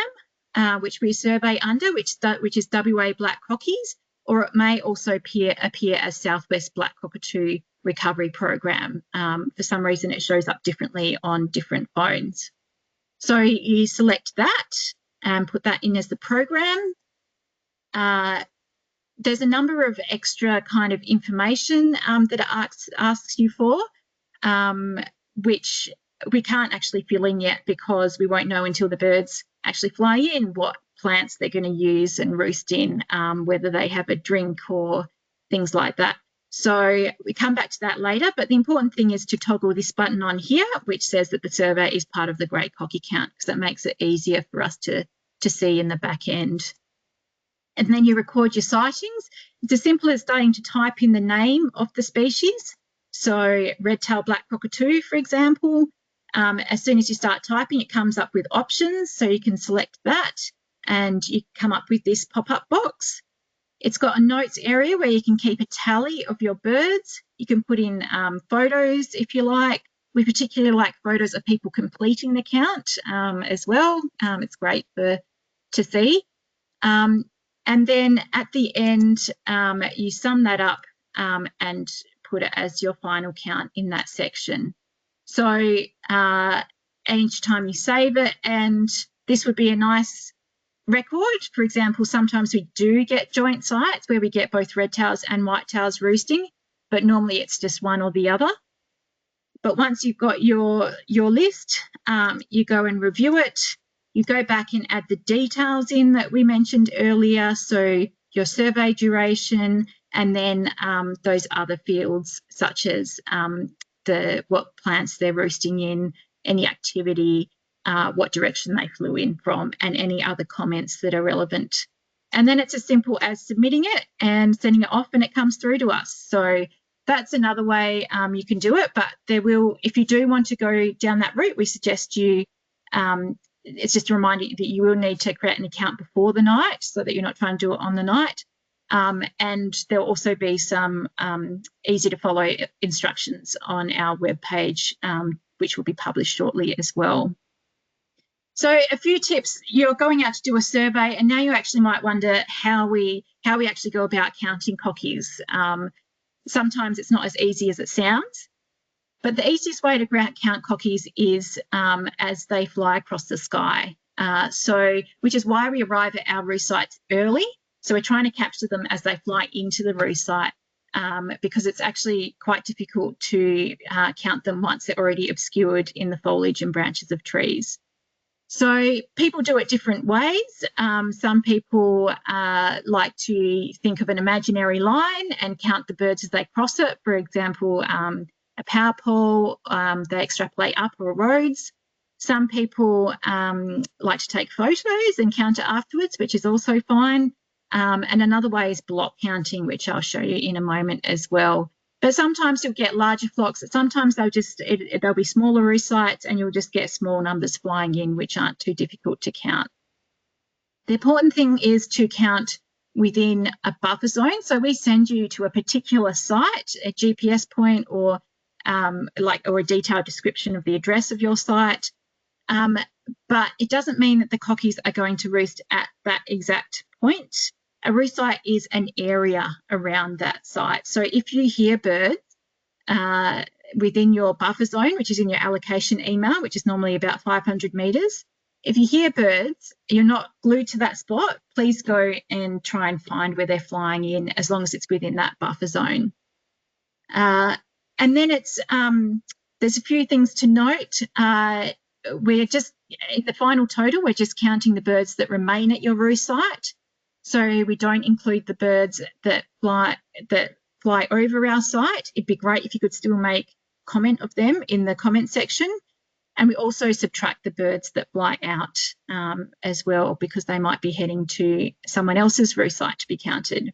which we survey under, which is WA Black-Cockies, or it may also appear as Southwest Black-Cockatoo Recovery Program. For some reason, it shows up differently on different phones. So you select that and put that in as the program. There's a number of extra kind of information that it asks you for, which we can't actually fill in yet, because we won't know until the birds actually fly in what plants they're going to use and roost in, whether they have a drink or things like that. So we come back to that later, but the important thing is to toggle this button on here, which says that the survey is part of the Great Cocky Count, because that makes it easier for us to see in the back end. And then you record your sightings. It's as simple as starting to type in the name of the species. So Red-tailed Black-Cockatoo, for example. As soon as you start typing, it comes up with options, so you can select that and you come up with this pop-up box. It's got a notes area where you can keep a tally of your birds. You can put in photos if you like. We particularly like photos of people completing the count as well. It's great to see. And And then at the end, you sum that up and put it as your final count in that section. So each time you save it, and this would be a nice record. For example, sometimes we do get joint sites where we get both red-tails and white-tails roosting, but normally it's just one or the other. But once you've got your list, you go and review it. You go back and add the details in that we mentioned earlier, so your survey duration, and then those other fields such as what plants they're roosting in, any activity, what direction they flew in from, and any other comments that are relevant. And then it's as simple as submitting it and sending it off, and it comes through to us. So that's another way you can do it. But there will, if you do want to go down that route, we suggest you, it's just a reminder that you will need to create an account before the night so that you're not trying to do it on the night. And there'll also be some easy to follow instructions on our webpage, which will be published shortly as well. So a few tips. You're going out to do a survey, and now you actually might wonder how we actually go about counting cockies. Sometimes it's not as easy as it sounds, but the easiest way to count cockies is as they fly across the sky. Which is why we arrive at our roost sites early. So we're trying to capture them as they fly into the roost site, because it's actually quite difficult to count them once they're already obscured in the foliage and branches of trees. So people do it different ways. Some people like to think of an imaginary line and count the birds as they cross it. For example, a power pole, they extrapolate up, or roads. Some people like to take photos and count it afterwards, which is also fine. And another way is block counting, which I'll show you in a moment as well. But sometimes you'll get larger flocks. Sometimes they'll be smaller roost sites, and you'll just get small numbers flying in, which aren't too difficult to count. The important thing is to count within a buffer zone. So we send you to a particular site, a GPS point, or a detailed description of the address of your site. But it doesn't mean that the cockies are going to roost at that exact point. A roost site is an area around that site. So if you hear birds within your buffer zone, which is in your allocation email, which is normally about 500 metres, if you hear birds, you're not glued to that spot, please go and try and find where they're flying in, as long as it's within that buffer zone. And then there's a few things to note. We're just, in the final total, we're just counting the birds that remain at your roost site. So we don't include the birds that fly over our site. It'd be great if you could still make comment of them in the comment section. And we also subtract the birds that fly out as well, because they might be heading to someone else's roost site to be counted.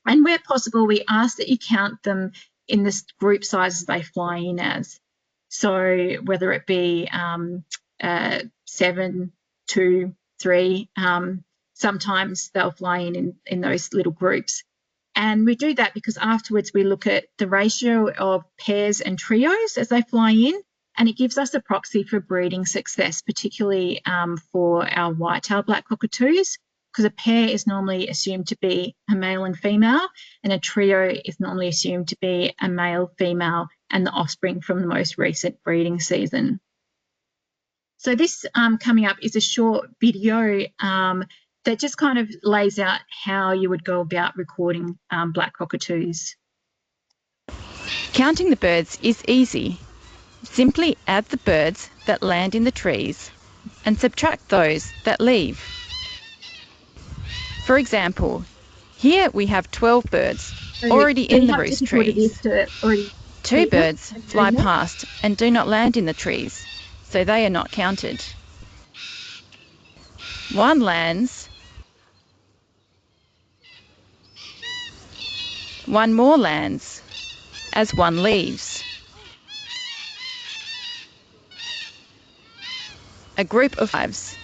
And where possible, we ask that you count them in the group sizes they fly in as. So whether it be 7, 2, 3, sometimes they'll fly in those little groups. And we do that because afterwards we look at the ratio of pairs and trios as they fly in, and it gives us a proxy for breeding success, particularly for our white-tailed black-cockatoos, because a pair is normally assumed to be a male and female, and a trio is normally assumed to be a male, female, and the offspring from the most recent breeding season. So this coming up is a short video that just kind of lays out how you would go about recording black cockatoos. Counting the birds is easy. Simply add the birds that land in the trees and subtract those that leave. For example, here we have 12 birds already in the roost trees. 2 birds fly past and do not land in the trees, so they are not counted. 1 lands, 1 more lands, as 1 leaves. A group of 5s.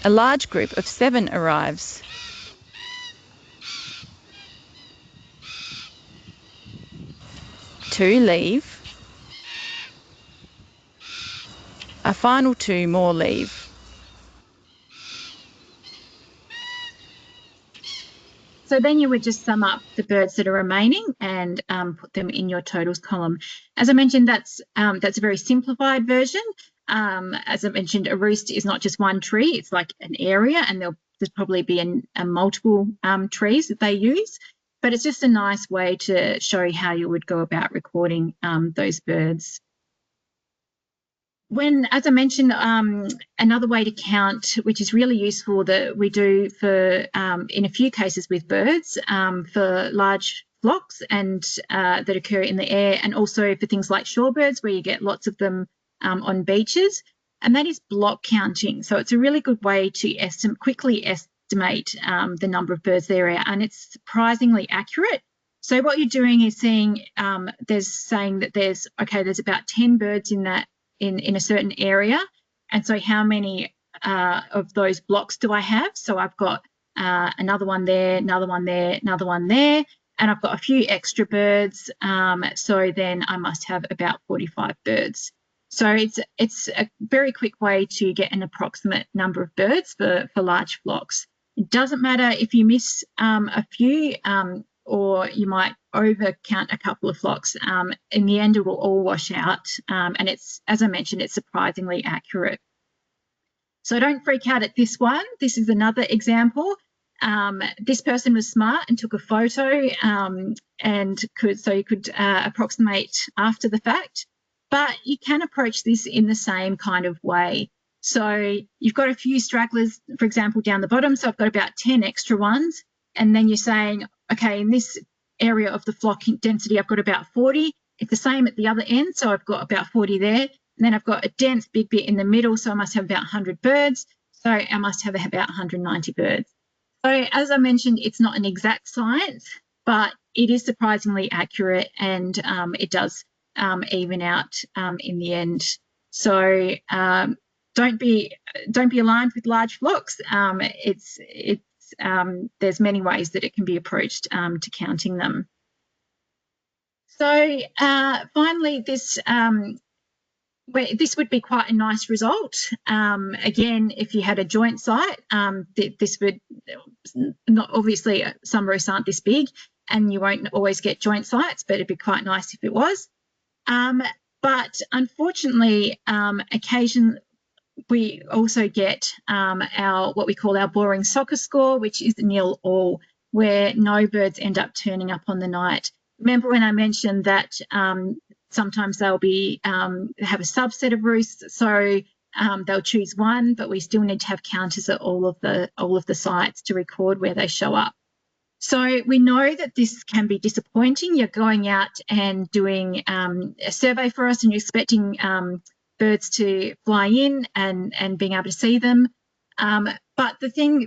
A large group of 7 arrives. Two leave. A final 2 more leave. So then you would just sum up the birds that are remaining and put them in your totals column. As I mentioned, that's a very simplified version. As I mentioned, a roost is not just one tree, it's like an area, and there's probably be a multiple trees that they use. But it's just a nice way to show how you would go about recording those birds. As I mentioned, another way to count, which is really useful that we do for, in a few cases with birds, for large flocks and that occur in the air, and also for things like shorebirds where you get lots of them on beaches, and that is block counting. So it's a really good way to quickly estimate the number of birds there are, and it's surprisingly accurate. So what you're doing is saying that there's about 10 birds in that in a certain area, and so how many of those blocks do I have? So I've got another one there, another one there, another one there, and I've got a few extra birds, so then I must have about 45 birds. So it's a very quick way to get an approximate number of birds for large flocks. It doesn't matter if you miss a few, or you might overcount a couple of flocks. In the end, it will all wash out, and it's, as I mentioned, it's surprisingly accurate. So don't freak out at this one. This is another example. This person was smart and took a photo, and you could approximate after the fact. But you can approach this in the same kind of way. So you've got a few stragglers, for example, down the bottom. So I've got about 10 extra ones. And then you're saying, okay, in this area of the flock density, I've got about 40. It's the same at the other end. So I've got about 40 there. And then I've got a dense big bit in the middle. So I must have about 100 birds. So I must have about 190 birds. So as I mentioned, it's not an exact science, but it is surprisingly accurate, and it does even out in the end. So don't be alarmed with large flocks. There's many ways that it can be approached to counting them. So finally, this would be quite a nice result. Again, if you had a joint site, this would not, obviously some roosts aren't this big and you won't always get joint sites, but it'd be quite nice if it was. But unfortunately, occasionally we also get what we call our boring soccer score, which is nil all, where no birds end up turning up on the night. Remember when I mentioned that sometimes they'll have a subset of roosts, so they'll choose one, but we still need to have counters at all of the sites to record where they show up. So we know that this can be disappointing. You're going out and doing a survey for us, and you're expecting birds to fly in and being able to see them. But the thing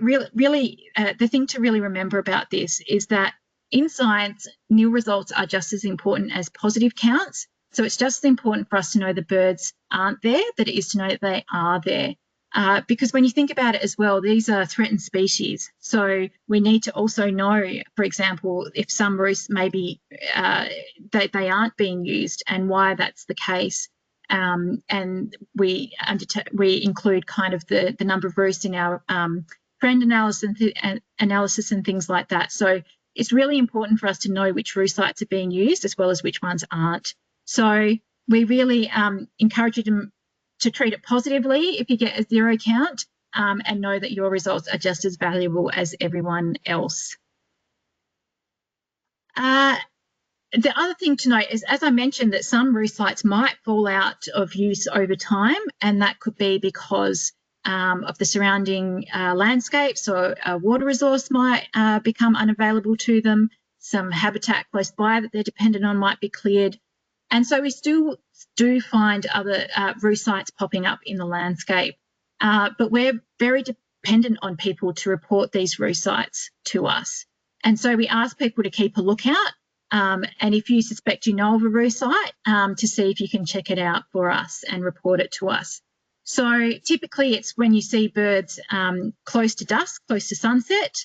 to really remember about this is that in science, nil results are just as important as positive counts. So it's just as important for us to know the birds aren't there that it is to know that they are there. Because when you think about it as well, these are threatened species. So we need to also know, for example, if some roosts maybe they aren't being used and why that's the case. And we include kind of the number of roosts in our trend analysis and things like that. So it's really important for us to know which roost sites are being used as well as which ones aren't. So we really encourage you to treat it positively if you get a zero count, and know that your results are just as valuable as everyone else. The other thing to note is, as I mentioned, that some roost sites might fall out of use over time, and that could be because of the surrounding landscape. So a water resource might become unavailable to them. Some habitat close by that they're dependent on might be cleared. And so we still do find other roost sites popping up in the landscape, but we're very dependent on people to report these roost sites to us. And so we ask people to keep a lookout, and if you suspect you know of a roost site, to see if you can check it out for us and report it to us. So typically it's when you see birds close to dusk, close to sunset,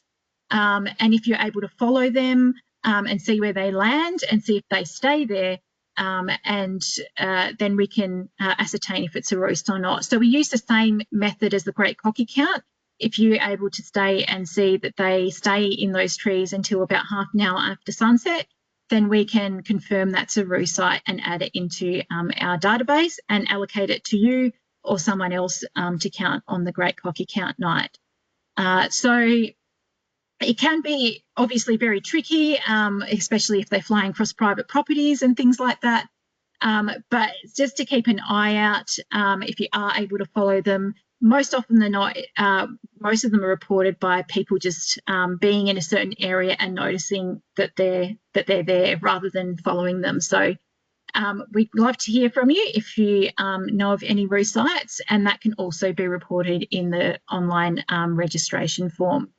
and if you're able to follow them and see where they land and see if they stay there, and then we can ascertain if it's a roost or not. So we use the same method as the great cocky count. If you're able to stay and see that they stay in those trees until about half an hour after sunset, then we can confirm that's a roost site and add it into our database and allocate it to you or someone else to count on the great cocky count night. So it can be obviously very tricky, especially if they're flying across private properties and things like that. But just to keep an eye out if you are able to follow them. Most often than not, most of them are reported by people just being in a certain area and noticing that they're there rather than following them. So we'd love to hear from you if you know of any roost sites, and that can also be reported in the online registration form.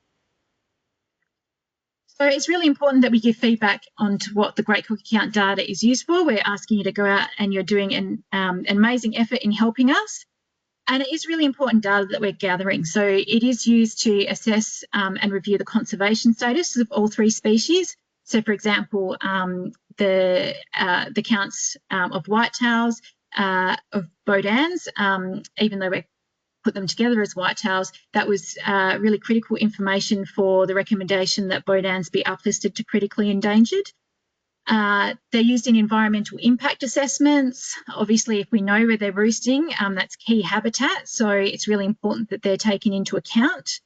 So it's really important that we give feedback on to what the great cocky count data is used for. We're asking you to go out and you're doing an amazing effort in helping us. And it is really important data that we're gathering. So it is used to assess and review the conservation status of all three species. So, for example, the counts of whitetails, of Baudins, even though we put them together as whitetails, that was really critical information for the recommendation that Baudins be uplisted to critically endangered. They're used in environmental impact assessments. Obviously, if we know where they're roosting, that's key habitat, so it's really important that they're taken into account.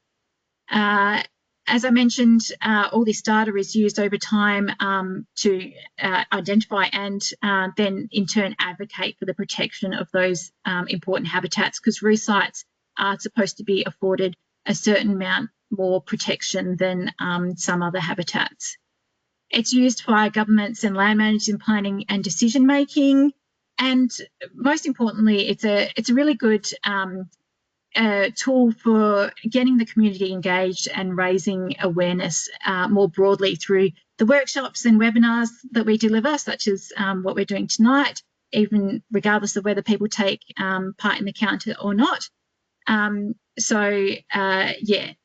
As I mentioned, all this data is used over time to identify and then in turn advocate for the protection of those important habitats, because roost sites are supposed to be afforded a certain amount more protection than some other habitats. It's used by governments and land managers in planning and decision making, and most importantly, it's a really good tool for getting the community engaged and raising awareness more broadly through the workshops and webinars that we deliver, such as what we're doing tonight, even regardless of whether people take part in the count or not. Yeah,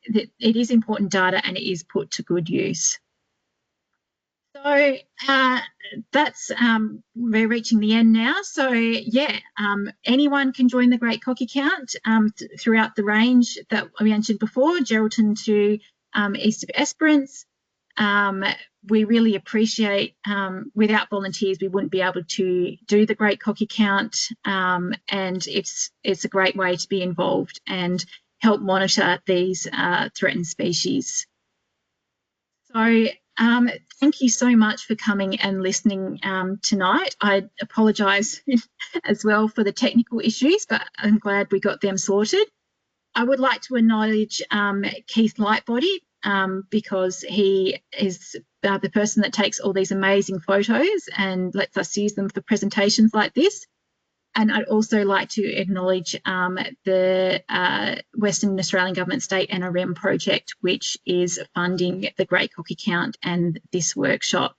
it is important data and it is put to good use. So that's we're reaching the end now. So yeah, anyone can join the Great Cocky Count throughout the range that we mentioned before, Geraldton to east of Esperance. We really appreciate, without volunteers, we wouldn't be able to do the Great Cocky Count, and it's a great way to be involved and help monitor these threatened species. So thank you so much for coming and listening tonight. I apologise as well for the technical issues, but I'm glad we got them sorted. I would like to acknowledge Keith Lightbody because he is the person that takes all these amazing photos and lets us use them for presentations like this. And I'd also like to acknowledge the Western Australian Government State NRM project, which is funding the Great Cocky Count and this workshop.